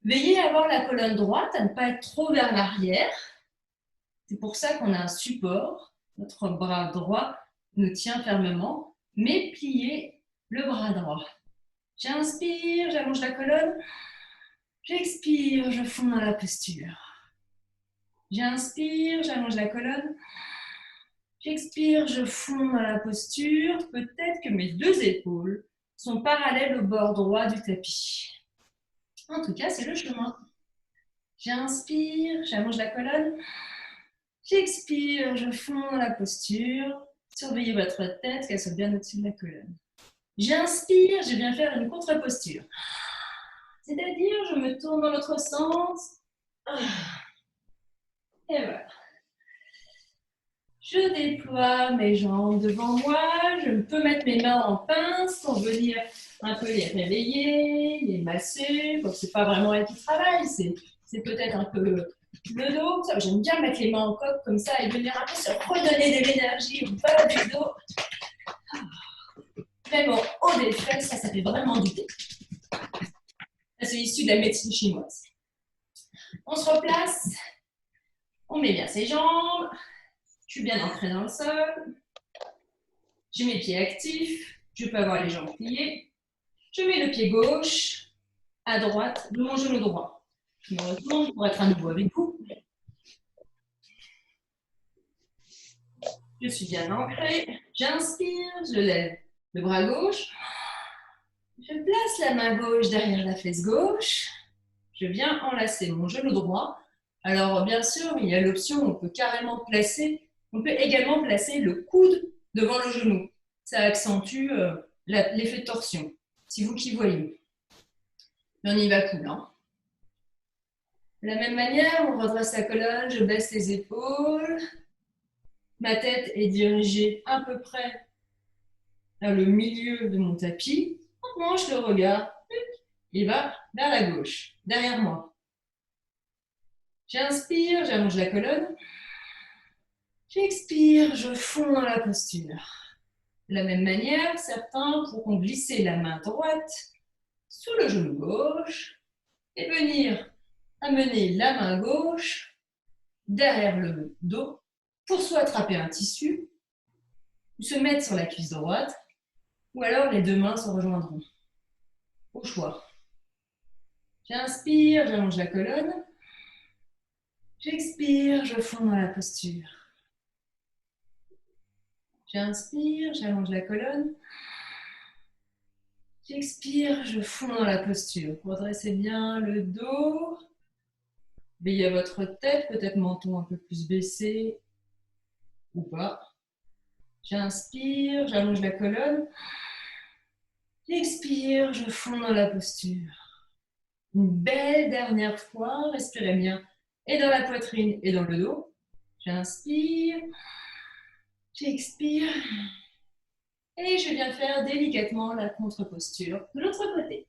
Veillez à avoir la colonne droite, à ne pas être trop vers l'arrière. C'est pour ça qu'on a un support. Notre bras droit nous tient fermement, mais pliez le bras droit. J'inspire, j'allonge la colonne. J'expire, je fonds dans la posture. J'inspire, j'allonge la colonne. J'expire, je fonds dans la posture. Peut-être que mes deux épaules sont parallèles au bord droit du tapis. En tout cas, c'est le chemin. J'inspire, j'allonge la colonne. J'expire, je fonds dans la posture. Surveillez votre tête, qu'elle soit bien au-dessus de la colonne. J'inspire, je viens faire une contre-posture. C'est-à-dire, je me tourne dans l'autre sens. Et voilà. Je déploie mes jambes devant moi. Je peux mettre mes mains en pince pour venir un peu les réveiller, les masser. Bon, ce n'est pas vraiment elle qui travaille, c'est peut-être un peu le dos. J'aime bien mettre les mains en coque comme ça et venir un peu se redonner de l'énergie au bas du dos. Même au haut des fesses, ça fait vraiment du bien. Ça, c'est issu de la médecine chinoise. On se replace. On met bien ses jambes. Je suis bien ancrée dans le sol. J'ai mes pieds actifs. Je peux avoir les jambes pliées. Je mets le pied gauche à droite de mon genou droit. Je me retourne pour être à nouveau avec vous. Je suis bien ancrée. J'inspire, je lève le bras gauche. Je place la main gauche derrière la fesse gauche. Je viens enlacer mon genou droit. Alors, bien sûr, il y a l'option, on peut carrément placer, on peut également placer le coude devant le genou. Ça accentue l'effet de torsion. C'est vous qui voyez. Mais on y va cool, hein. De la même manière, on redresse la colonne, je baisse les épaules. Ma tête est dirigée à peu près vers le milieu de mon tapis. On penche le regard. Il va vers la gauche, derrière moi. J'inspire, j'allonge la colonne. J'expire, je fonds dans la posture. De la même manière, certains pourront glisser la main droite sous le genou gauche et venir amener la main gauche derrière le dos pour soit attraper un tissu ou se mettre sur la cuisse droite ou alors les deux mains se rejoindront. Au choix. J'inspire, j'allonge la colonne. J'expire, je fonds dans la posture. J'inspire, j'allonge la colonne. J'expire, je fonds dans la posture. Redressez bien le dos. Veillez à votre tête, peut-être menton un peu plus baissé ou pas. J'inspire, j'allonge la colonne. J'expire, je fonds dans la posture. Une belle dernière fois, respirez bien et dans la poitrine et dans le dos. J'inspire, j'expire et je viens faire délicatement la contre-posture de l'autre côté.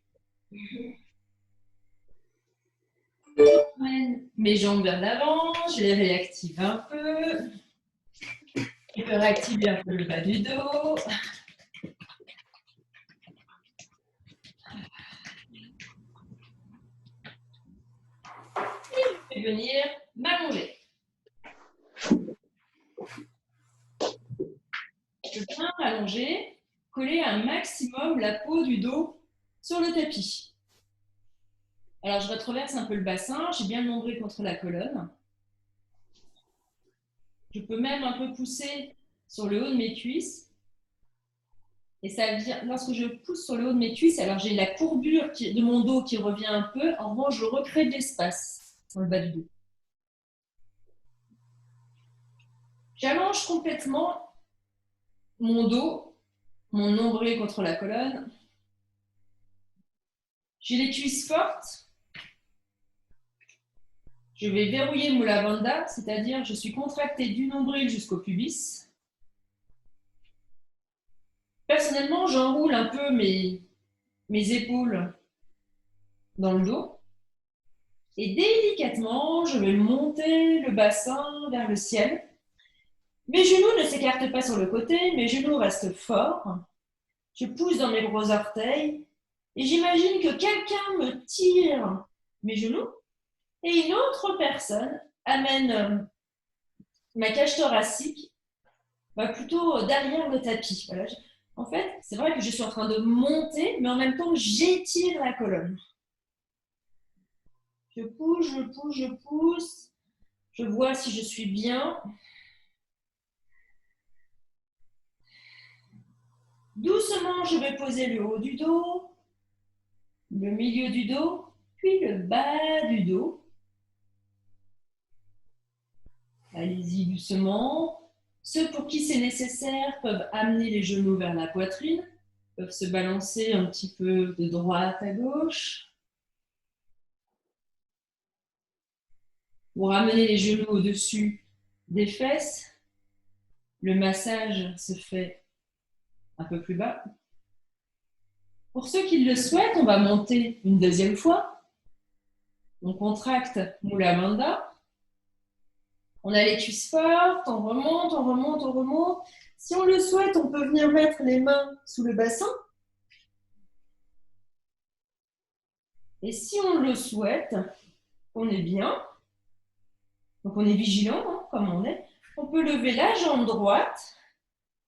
Je ramène mes jambes vers l'avant, je les réactive un peu. Je peux réactiver un peu le bas du dos. Et je vais venir m'allonger. Je viens m'allonger, coller un maximum la peau du dos sur le tapis. Alors, je retraverse un peu le bassin, j'ai bien le nombril contre la colonne. Je peux même un peu pousser sur le haut de mes cuisses. Et ça vient, lorsque je pousse sur le haut de mes cuisses, alors j'ai la courbure de mon dos qui revient un peu. En revanche, je recrée de l'espace sur le bas du dos. J'allonge complètement mon dos, mon nombril contre la colonne. J'ai les cuisses fortes. Je vais verrouiller Mula Bandha, c'est-à-dire je suis contractée du nombril jusqu'au pubis. Personnellement, j'enroule un peu mes épaules dans le dos. Et délicatement, je vais monter le bassin vers le ciel. Mes genoux ne s'écartent pas sur le côté, mes genoux restent forts. Je pousse dans mes gros orteils et j'imagine que quelqu'un me tire mes genoux et une autre personne amène ma cage thoracique plutôt derrière le tapis. Voilà. En fait, c'est vrai que je suis en train de monter, mais en même temps, j'étire la colonne. Je pousse, je pousse, je pousse. Je vois si je suis bien. Doucement, je vais poser le haut du dos, le milieu du dos, puis le bas du dos. Allez-y doucement. Ceux pour qui c'est nécessaire peuvent amener les genoux vers la poitrine, peuvent se balancer un petit peu de droite à gauche. Pour amener les genoux au-dessus des fesses, le massage se fait un peu plus bas. Pour ceux qui le souhaitent, on va monter une deuxième fois. On contracte Mula Bandha. On a les cuisses fortes, on remonte, on remonte, on remonte. Si on le souhaite, on peut venir mettre les mains sous le bassin. Et si on le souhaite, on est bien. Donc on est vigilant, hein, comme on est. On peut lever la jambe droite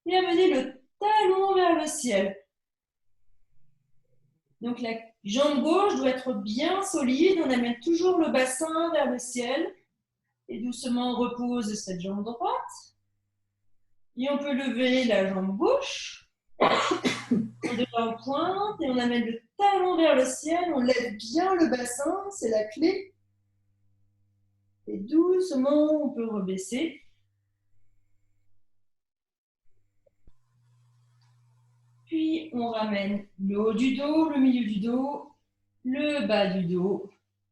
et amener le talon vers le ciel. Donc la jambe gauche doit être bien solide. On amène toujours le bassin vers le ciel. Et doucement, on repose cette jambe droite. Et on peut lever la jambe gauche. On devrait en pointe et on amène le talon vers le ciel. On lève bien le bassin, c'est la clé. Et doucement, on peut rebaisser. Puis, on ramène le haut du dos, le milieu du dos, le bas du dos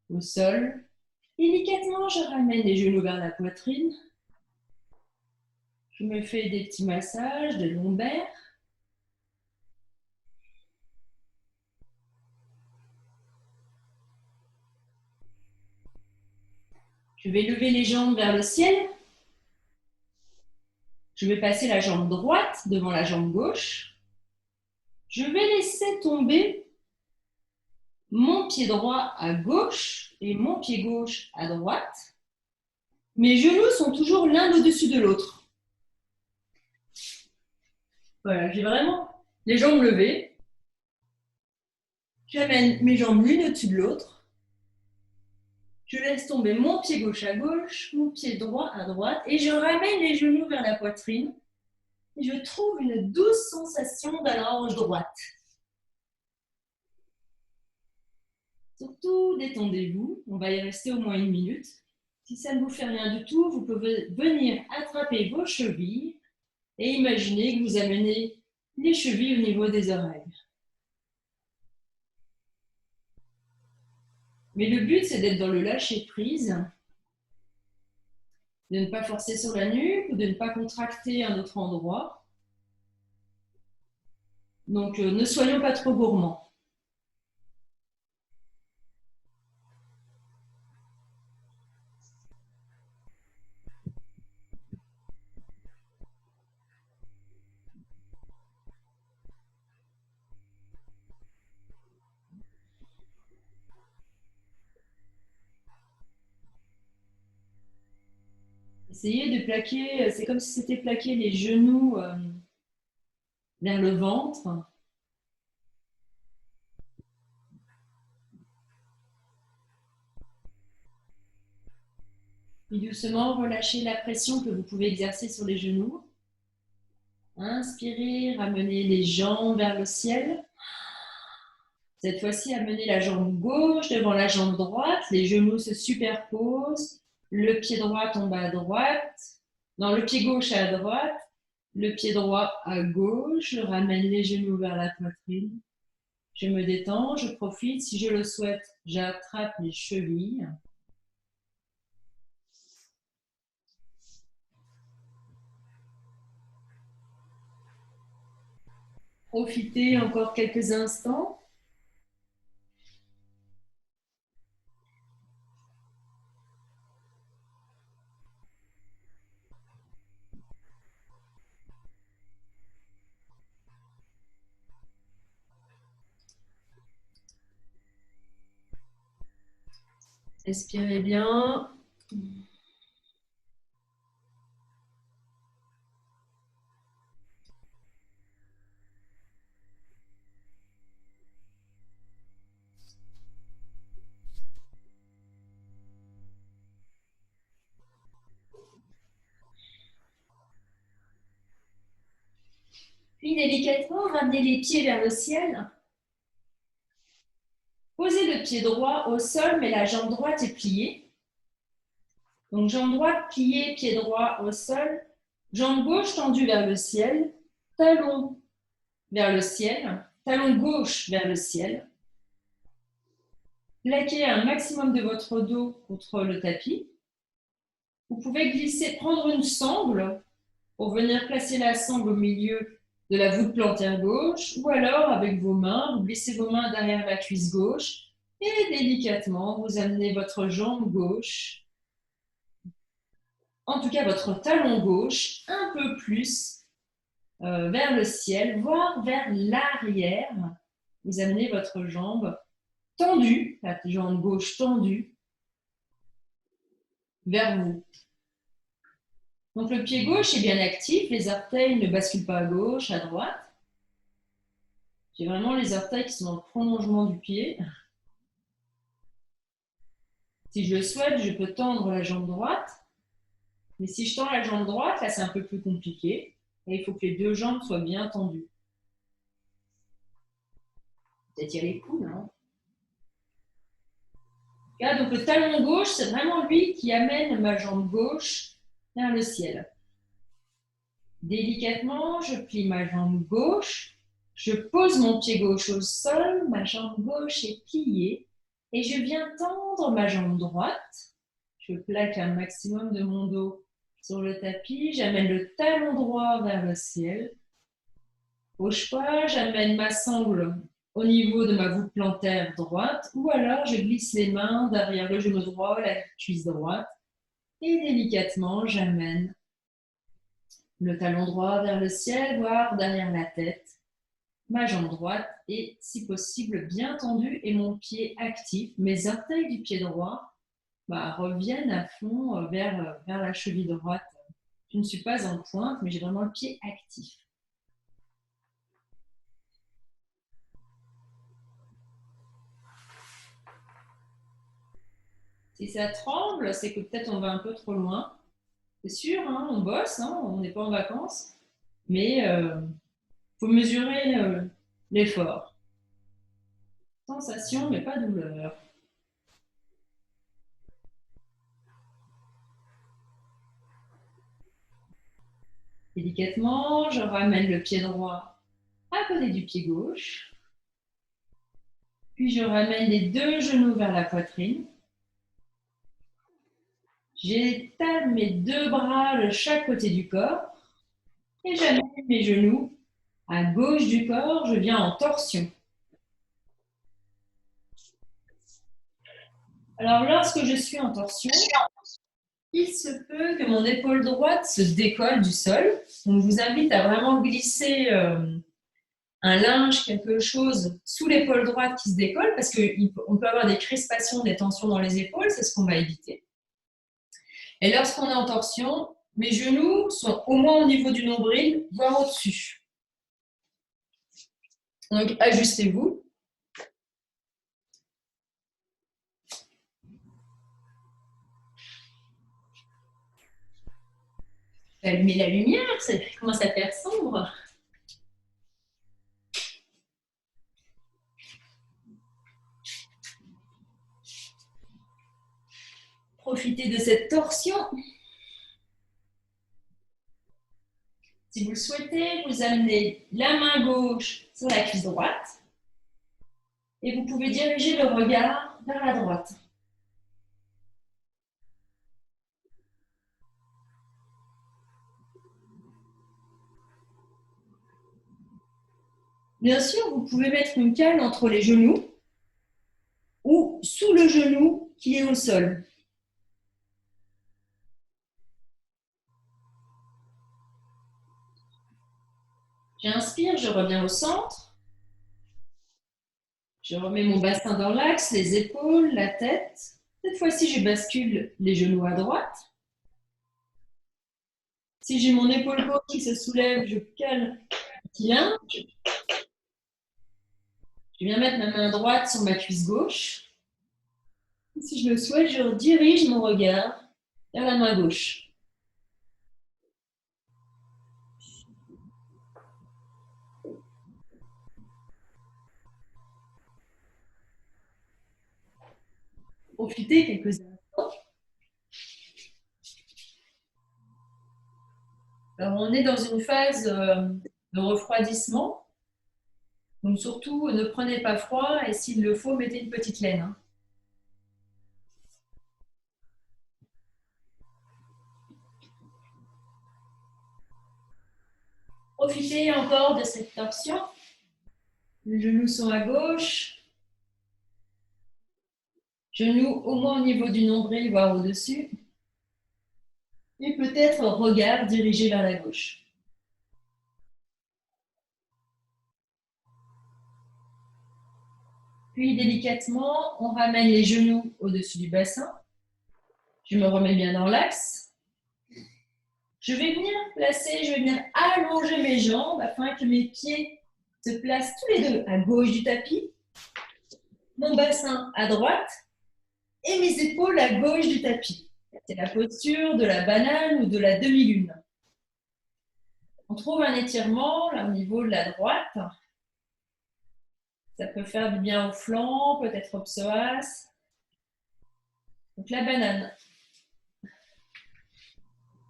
au sol. Délicatement, je ramène les genoux vers la poitrine. Je me fais des petits massages de lombaires. Je vais lever les jambes vers le ciel. Je vais passer la jambe droite devant la jambe gauche. Je vais laisser tomber mon pied droit à gauche et mon pied gauche à droite. Mes genoux sont toujours l'un au-dessus de l'autre. Voilà, j'ai vraiment les jambes levées. J'amène mes jambes l'une au-dessus de l'autre. Je laisse tomber mon pied gauche à gauche, mon pied droit à droite et je ramène les genoux vers la poitrine. Et je trouve une douce sensation dans la hanche droite. Surtout, détendez-vous. On va y rester au moins 1 minute. Si ça ne vous fait rien du tout, vous pouvez venir attraper vos chevilles et imaginez que vous amenez les chevilles au niveau des oreilles. Mais le but, c'est d'être dans le lâcher-prise, de ne pas forcer sur la nuque ou de ne pas contracter un autre endroit. Donc, ne soyons pas trop gourmands. Essayez de plaquer, c'est comme si c'était plaquer les genoux vers le ventre. Puis doucement, relâchez la pression que vous pouvez exercer sur les genoux. Inspirez, ramenez les jambes vers le ciel. Cette fois-ci, amenez la jambe gauche devant la jambe droite. Les genoux se superposent. Le pied droit tombe à droite. Non, le pied gauche à droite. Le pied droit à gauche. Je ramène les genoux vers la poitrine. Je me détends, je profite. Si je le souhaite, j'attrape les chevilles. Profitez encore quelques instants. Respirez bien. Puis délicatement, ramenez les pieds vers le ciel. Posez le pied droit au sol, mais la jambe droite est pliée. Donc, jambe droite pliée, pied droit au sol. Jambe gauche tendue vers le ciel. Talon vers le ciel. Talon gauche vers le ciel. Plaquez un maximum de votre dos contre le tapis. Vous pouvez glisser, prendre une sangle pour venir placer la sangle au milieu de la voûte plantaire gauche, ou alors avec vos mains, vous glissez vos mains derrière la cuisse gauche et délicatement, vous amenez votre jambe gauche, en tout cas votre talon gauche, un peu plus vers le ciel, voire vers l'arrière. Vous amenez votre jambe tendue, la jambe gauche tendue, vers vous. Donc le pied gauche est bien actif, les orteils ne basculent pas à gauche, à droite. J'ai vraiment les orteils qui sont dans le prolongement du pied. Si je le souhaite, je peux tendre la jambe droite. Mais si je tends la jambe droite, là c'est un peu plus compliqué. Et il faut que les deux jambes soient bien tendues. Peut-être y a les coudes, non? Là, donc le talon gauche, c'est vraiment lui qui amène ma jambe gauche vers le ciel. Délicatement, je plie ma jambe gauche, je pose mon pied gauche au sol, ma jambe gauche est pliée et je viens tendre ma jambe droite. Je plaque un maximum de mon dos sur le tapis, j'amène le talon droit vers le ciel. Bouge pas, j'amène ma sangle au niveau de ma voûte plantaire droite ou alors je glisse les mains derrière le genou droit, la cuisse droite et délicatement j'amène le talon droit vers le ciel, voire derrière la tête. Ma jambe droite est, si possible, bien tendue et mon pied actif. Mes orteils du pied droit reviennent à fond vers la cheville droite. Je ne suis pas en pointe, mais j'ai vraiment le pied actif. Si ça tremble, c'est que peut-être on va un peu trop loin. C'est sûr, hein, on bosse, hein, on n'est pas en vacances, mais faut mesurer l'effort. Sensation, mais pas douleur. Délicatement, je ramène le pied droit à côté du pied gauche. Puis je ramène les deux genoux vers la poitrine. J'étale mes deux bras de chaque côté du corps et j'amène mes genoux à gauche du corps. Je viens en torsion. Alors, lorsque je suis en torsion, il se peut que mon épaule droite se décolle du sol. Donc, je vous invite à vraiment glisser un linge, quelque chose sous l'épaule droite qui se décolle parce qu'on peut avoir des crispations, des tensions dans les épaules. C'est ce qu'on va éviter. Et lorsqu'on est en torsion, mes genoux sont au moins au niveau du nombril, voire au-dessus. Donc, ajustez-vous. Allumez la lumière, ça commence à faire sombre. Profitez de cette torsion. Si vous le souhaitez, vous amenez la main gauche sur la cuisse droite et vous pouvez diriger le regard vers la droite. Bien sûr, vous pouvez mettre une cale entre les genoux ou sous le genou qui est au sol. J'inspire, je reviens au centre. Je remets mon bassin dans l'axe, les épaules, la tête. Cette fois-ci, je bascule les genoux à droite. Si j'ai mon épaule gauche qui se soulève, je cale un petit linge. Je viens mettre ma main droite sur ma cuisse gauche. Et si je le souhaite, je dirige mon regard vers la main gauche. Profitez quelques instants. Alors, on est dans une phase de refroidissement. Donc, surtout, ne prenez pas froid et s'il le faut, mettez une petite laine. Hein. Profitez encore de cette torsion. Les genoux sont à gauche. Genoux au moins au niveau du nombril, voire au-dessus. Et peut-être regard dirigé vers la gauche. Puis délicatement, on ramène les genoux au-dessus du bassin. Je me remets bien dans l'axe. Je vais venir allonger mes jambes afin que mes pieds se placent tous les deux à gauche du tapis. Mon bassin à droite. Et mes épaules à gauche du tapis. C'est la posture de la banane ou de la demi-lune. On trouve un étirement là, au niveau de la droite. Ça peut faire du bien au flanc, peut-être au psoas. Donc la banane.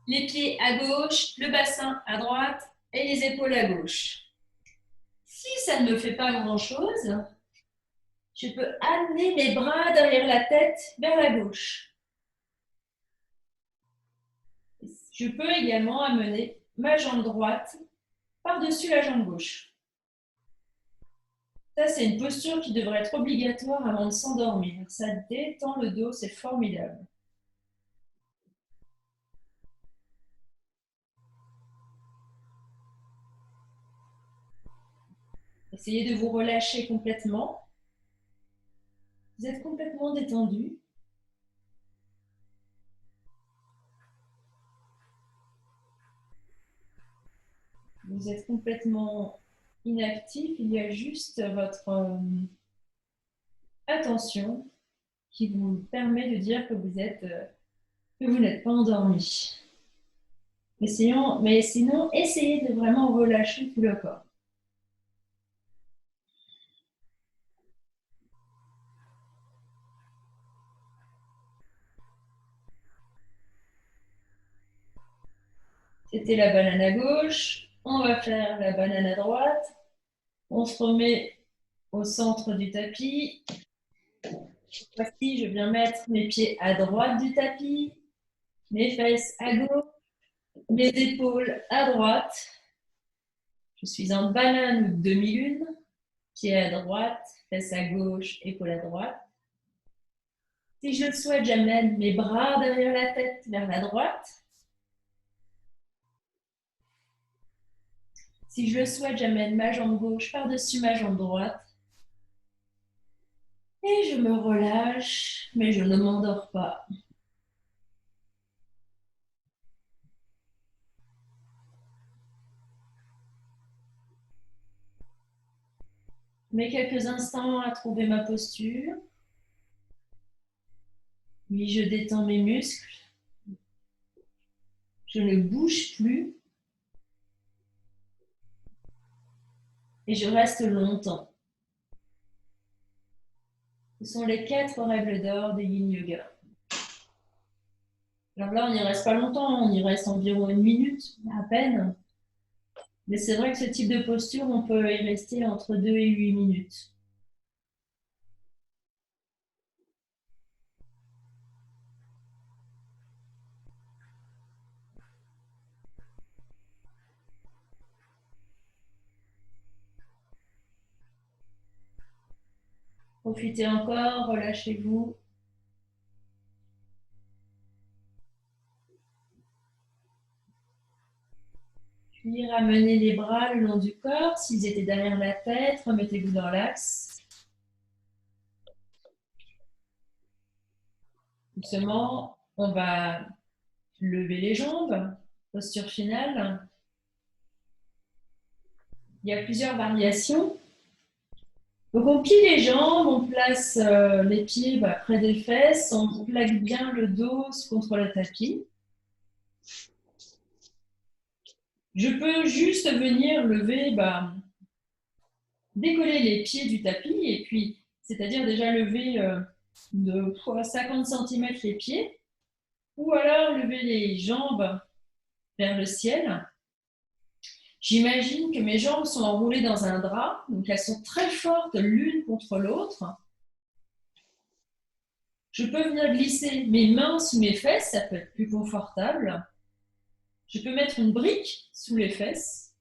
Les pieds à gauche, le bassin à droite et les épaules à gauche. Si ça ne me fait pas grand-chose, je peux amener mes bras derrière la tête vers la gauche. Je peux également amener ma jambe droite par-dessus la jambe gauche. Ça, c'est une posture qui devrait être obligatoire avant de s'endormir. Ça détend le dos, c'est formidable. Essayez de vous relâcher complètement. Vous êtes complètement détendu. Vous êtes complètement inactif. Il y a juste votre attention qui vous permet de dire que vous n'êtes pas endormi. Mais sinon, essayez de vraiment relâcher tout le corps. C'était la banane à gauche. On va faire la banane à droite. On se remet au centre du tapis. Cette fois-ci, je viens mettre mes pieds à droite du tapis, mes fesses à gauche, mes épaules à droite. Je suis en banane ou demi-lune. Pieds à droite, fesses à gauche, épaules à droite. Si je le souhaite, j'amène mes bras derrière la tête vers la droite. Si je le souhaite, j'amène ma jambe gauche par-dessus ma jambe droite. Et je me relâche, mais je ne m'endors pas. Je mets quelques instants à trouver ma posture. Puis je détends mes muscles. Je ne bouge plus. Et je reste longtemps. Ce sont les 4 règles d'or de Yin Yoga. Alors là, on n'y reste pas longtemps, on y reste environ 1 minute, à peine. Mais c'est vrai que ce type de posture, on peut y rester entre 2 et 8 minutes. Profitez encore, relâchez-vous. Puis ramenez les bras le long du corps. S'ils étaient derrière la tête, remettez-vous dans l'axe. Doucement, on va lever les jambes. Posture finale. Il y a plusieurs variations. Donc on plie les jambes, on place les pieds près des fesses, on plaque bien le dos contre le tapis. Je peux juste venir lever, décoller les pieds du tapis et puis, c'est-à-dire déjà lever de 50 cm les pieds ou alors lever les jambes vers le ciel. J'imagine que mes jambes sont enroulées dans un drap, donc elles sont très fortes l'une contre l'autre. Je peux venir glisser mes mains sous mes fesses, ça peut être plus confortable. Je peux mettre une brique sous les fesses.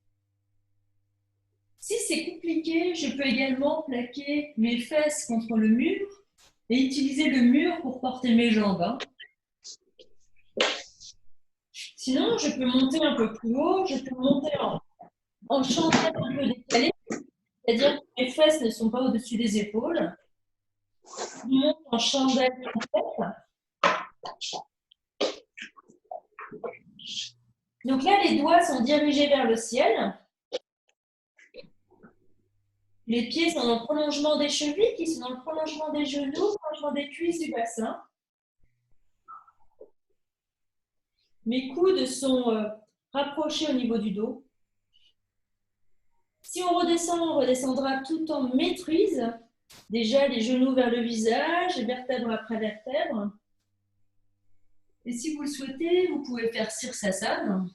Si c'est compliqué, je peux également plaquer mes fesses contre le mur et utiliser le mur pour porter mes jambes. Sinon, je peux monter un peu plus haut, je peux monter en chandelle un peu décalée, c'est-à-dire que mes fesses ne sont pas au-dessus des épaules. Je monte en chandelle complète. Donc là, les doigts sont dirigés vers le ciel. Les pieds sont dans le prolongement des chevilles, qui sont dans le prolongement des genoux, prolongement des cuisses du bassin. Mes coudes sont rapprochés au niveau du dos. Si on redescendra tout en maîtrise. Déjà, les genoux vers le visage, vertèbre après vertèbre. Et si vous le souhaitez, vous pouvez faire Sirsasana.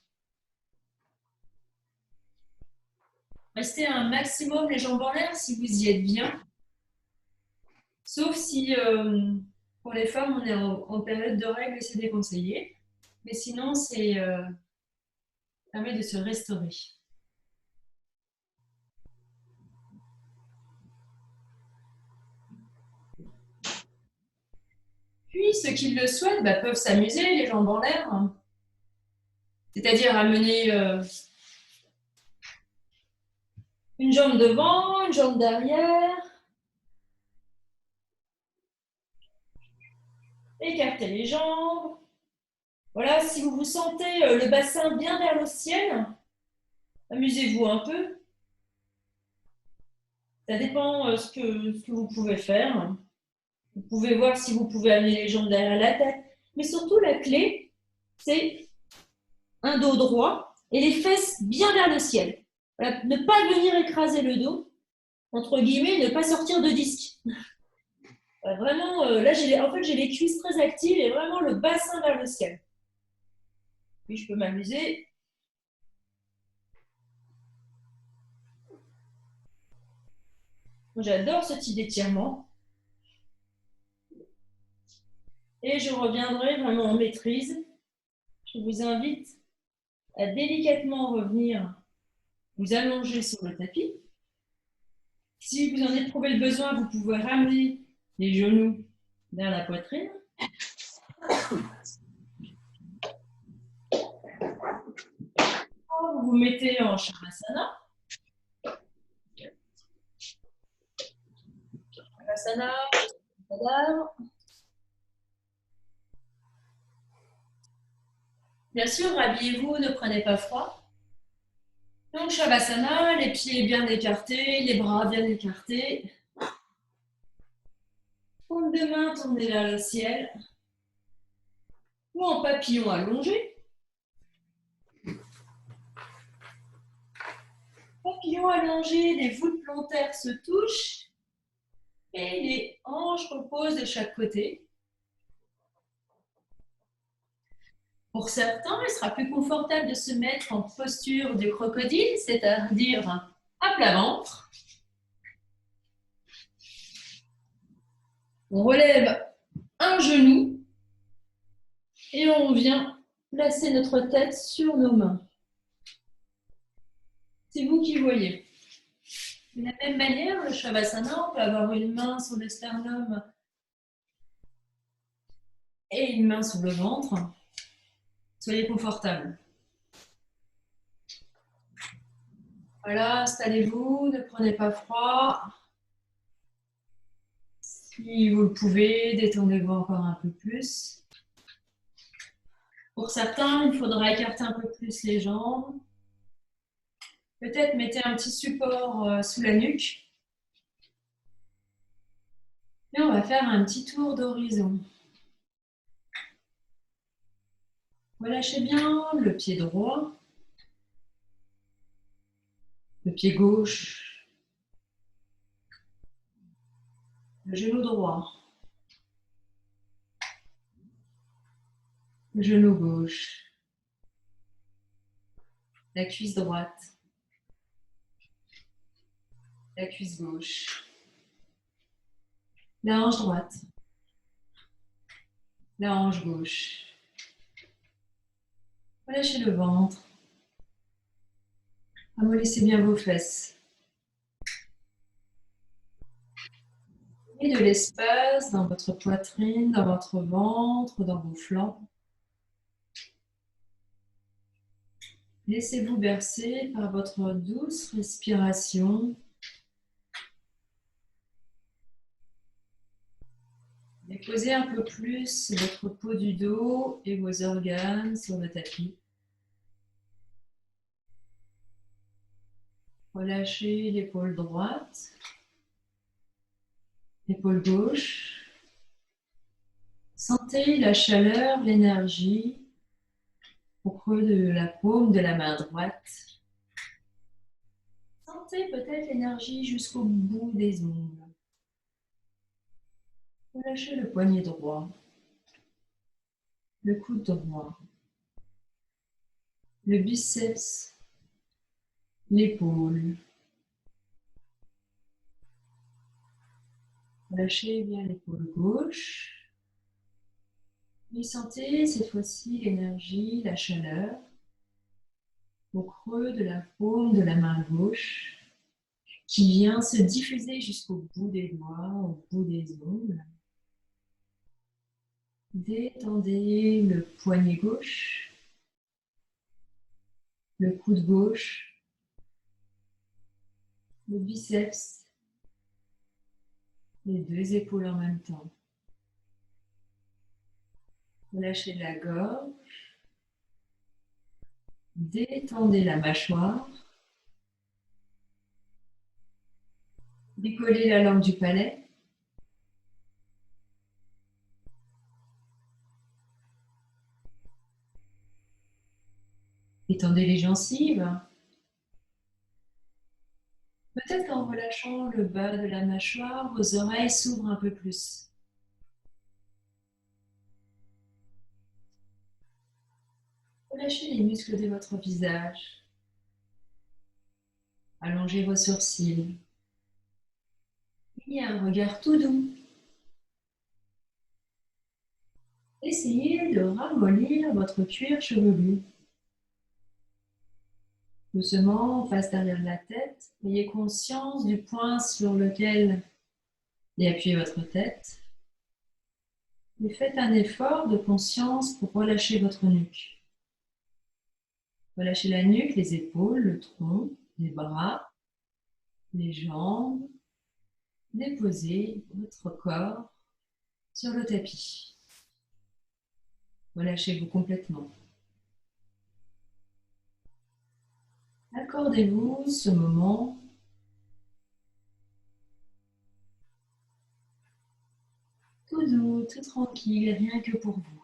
Restez un maximum les jambes en l'air si vous y êtes bien. Sauf si, pour les femmes, on est en période de règles et c'est déconseillé. Mais sinon, ça permet de se restaurer. Puis, ceux qui le souhaitent peuvent s'amuser, les jambes en l'air. C'est-à-dire amener une jambe devant, une jambe derrière. Écartez les jambes. Voilà, si vous vous sentez le bassin bien vers le ciel, amusez-vous un peu. Ça dépend ce que vous pouvez faire. Vous pouvez voir si vous pouvez amener les jambes derrière la tête. Mais surtout, la clé, c'est un dos droit et les fesses bien vers le ciel. Voilà, ne pas venir écraser le dos, entre guillemets, ne pas sortir de disque. Vraiment, là, j'ai les cuisses très actives et vraiment le bassin vers le ciel. Puis, je peux m'amuser. J'adore ce type d'étirement. Et je reviendrai vraiment en maîtrise. Je vous invite à délicatement revenir vous allonger sur le tapis. Si vous en éprouvez le besoin, vous pouvez ramener les genoux vers la poitrine. Vous vous mettez en Shavasana. Shavasana, cadavre. Bien sûr, habillez-vous, ne prenez pas froid. Donc, Shavasana, les pieds bien écartés, les bras bien écartés. Paume de main tournée vers le ciel. Ou en papillon allongé. Papillon allongé, les voûtes plantaires se touchent. Et les hanches reposent de chaque côté. Pour certains, il sera plus confortable de se mettre en posture de crocodile, c'est-à-dire à plat ventre. On relève un genou et on vient placer notre tête sur nos mains. C'est vous qui voyez. De la même manière, le Shavasana, on peut avoir une main sur le sternum et une main sur le ventre. Soyez confortable. Voilà, installez-vous, ne prenez pas froid. Si vous le pouvez, détendez-vous encore un peu plus. Pour certains, il faudra écarter un peu plus les jambes. Peut-être mettez un petit support sous la nuque. Et on va faire un petit tour d'horizon. Relâchez bien le pied droit, le pied gauche, le genou droit, le genou gauche, la cuisse droite, la cuisse gauche, la hanche droite, la hanche gauche. Relâchez le ventre. Amollissez bien vos fesses. Et de l'espace dans votre poitrine, dans votre ventre, dans vos flancs. Laissez-vous bercer par votre douce respiration. Déposez un peu plus votre peau du dos et vos organes sur le tapis. Relâchez l'épaule droite, l'épaule gauche. Sentez la chaleur, l'énergie au creux de la paume de la main droite. Sentez peut-être l'énergie jusqu'au bout des ongles. Relâchez le poignet droit, le coude droit, le biceps, l'épaule. Relâchez bien l'épaule gauche. Et sentez cette fois-ci l'énergie, la chaleur au creux de la paume de la main gauche qui vient se diffuser jusqu'au bout des doigts, au bout des ongles. Détendez le poignet gauche, le coude gauche, le biceps, les deux épaules en même temps. Relâchez la gorge, détendez la mâchoire, décollez la langue du palais. Étendez les gencives. Peut-être qu'en relâchant le bas de la mâchoire, vos oreilles s'ouvrent un peu plus. Relâchez les muscles de votre visage. Allongez vos sourcils. Il y a un regard tout doux. Essayez de ramollir votre cuir chevelu. Doucement, face derrière la tête, ayez conscience du point sur lequel est appuyée votre tête. Et faites un effort de conscience pour relâcher votre nuque. Relâchez la nuque, les épaules, le tronc, les bras, les jambes. Déposez votre corps sur le tapis. Relâchez-vous complètement. Accordez-vous ce moment tout doux, tout tranquille, rien que pour vous.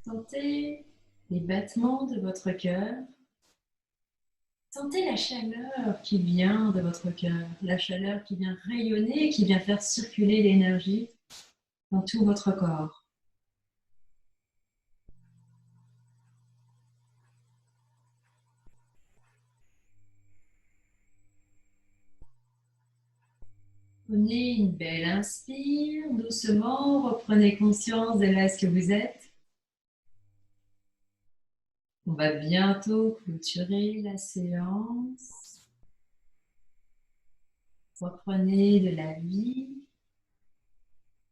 Sentez les battements de votre cœur. Sentez la chaleur qui vient de votre cœur, la chaleur qui vient rayonner, qui vient faire circuler l'énergie dans tout votre corps. Prenez une belle inspire, doucement, reprenez conscience de là ce que vous êtes. On va bientôt clôturer la séance. Reprenez de la vie.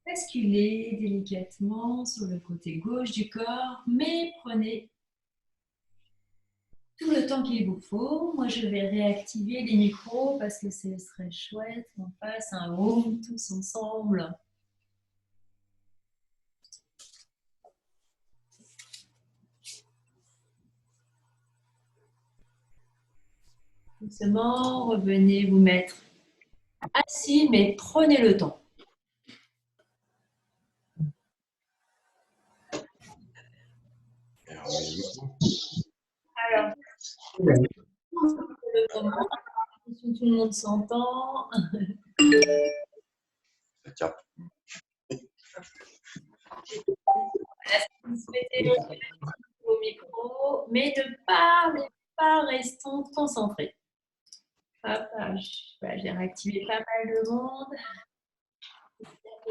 Basculez délicatement sur le côté gauche du corps, mais prenez tout le temps qu'il vous faut. Moi, je vais réactiver les micros parce que ce serait chouette qu'on fasse un home tous ensemble. Doucement, revenez vous mettre assis, mais prenez le temps. Alors, le moment, tout le monde s'entend. Mettez au micro, mais ne parlez pas, restons concentrés. Hop, j'ai réactivé pas mal de monde.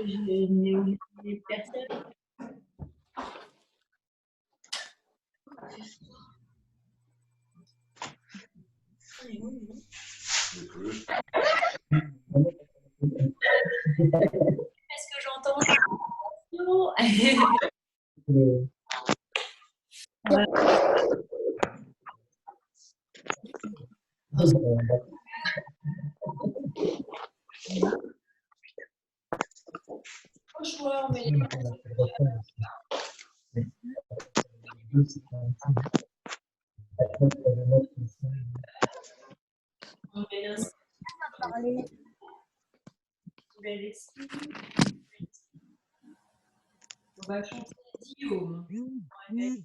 Je n'ai oublié personne. Est-ce que j'entends? Au choix, mais On va chanter Guillaume. Une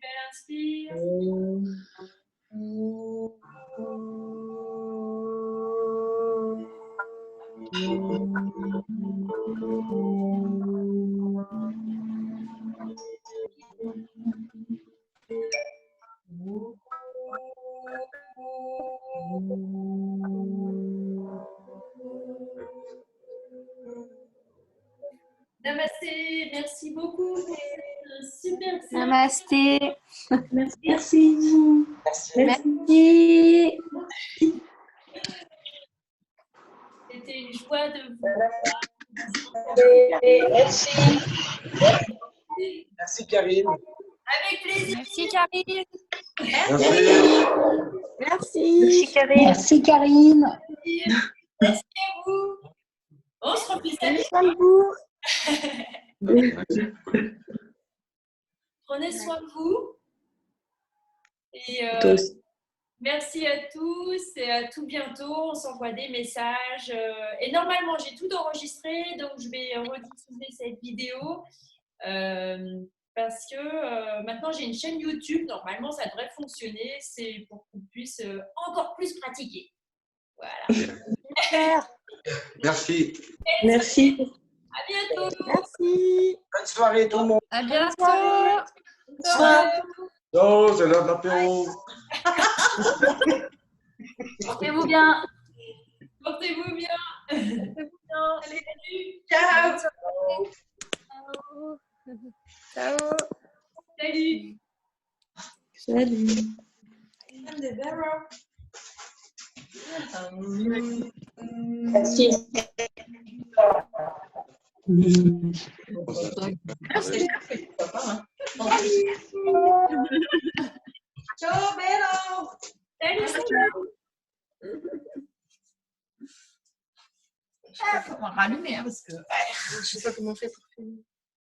belle inspire. Namasté, merci beaucoup. C'est un super séance. Namasté. Merci. Merci. C'était une joie de vous. Merci Karine. Avec plaisir. Merci Karine. Merci. Merci. Merci Karine. Merci à vous. On se refait ça. Prenez soin de vous. Prenez soin de vous. Et merci à tous et à tout bientôt. On s'envoie des messages. Et normalement, j'ai tout enregistré, donc je vais rediffuser cette vidéo parce que maintenant j'ai une chaîne YouTube. Normalement, ça devrait fonctionner. C'est pour qu'on puisse encore plus pratiquer. Voilà. Merci. Merci. À bientôt. Merci. Bonne soirée tout le monde. À bientôt. Oh, c'est l'heure de l'apéro. Portez-vous bien. Portez-vous bien. Portez-vous bien. Allez, salut. Ciao. Ciao. Salut. Salut. Merci. Ciao, Bélo. Salut, salut. Je sais pas comment rallumer, parce que je sais pas comment on fait pour filmer.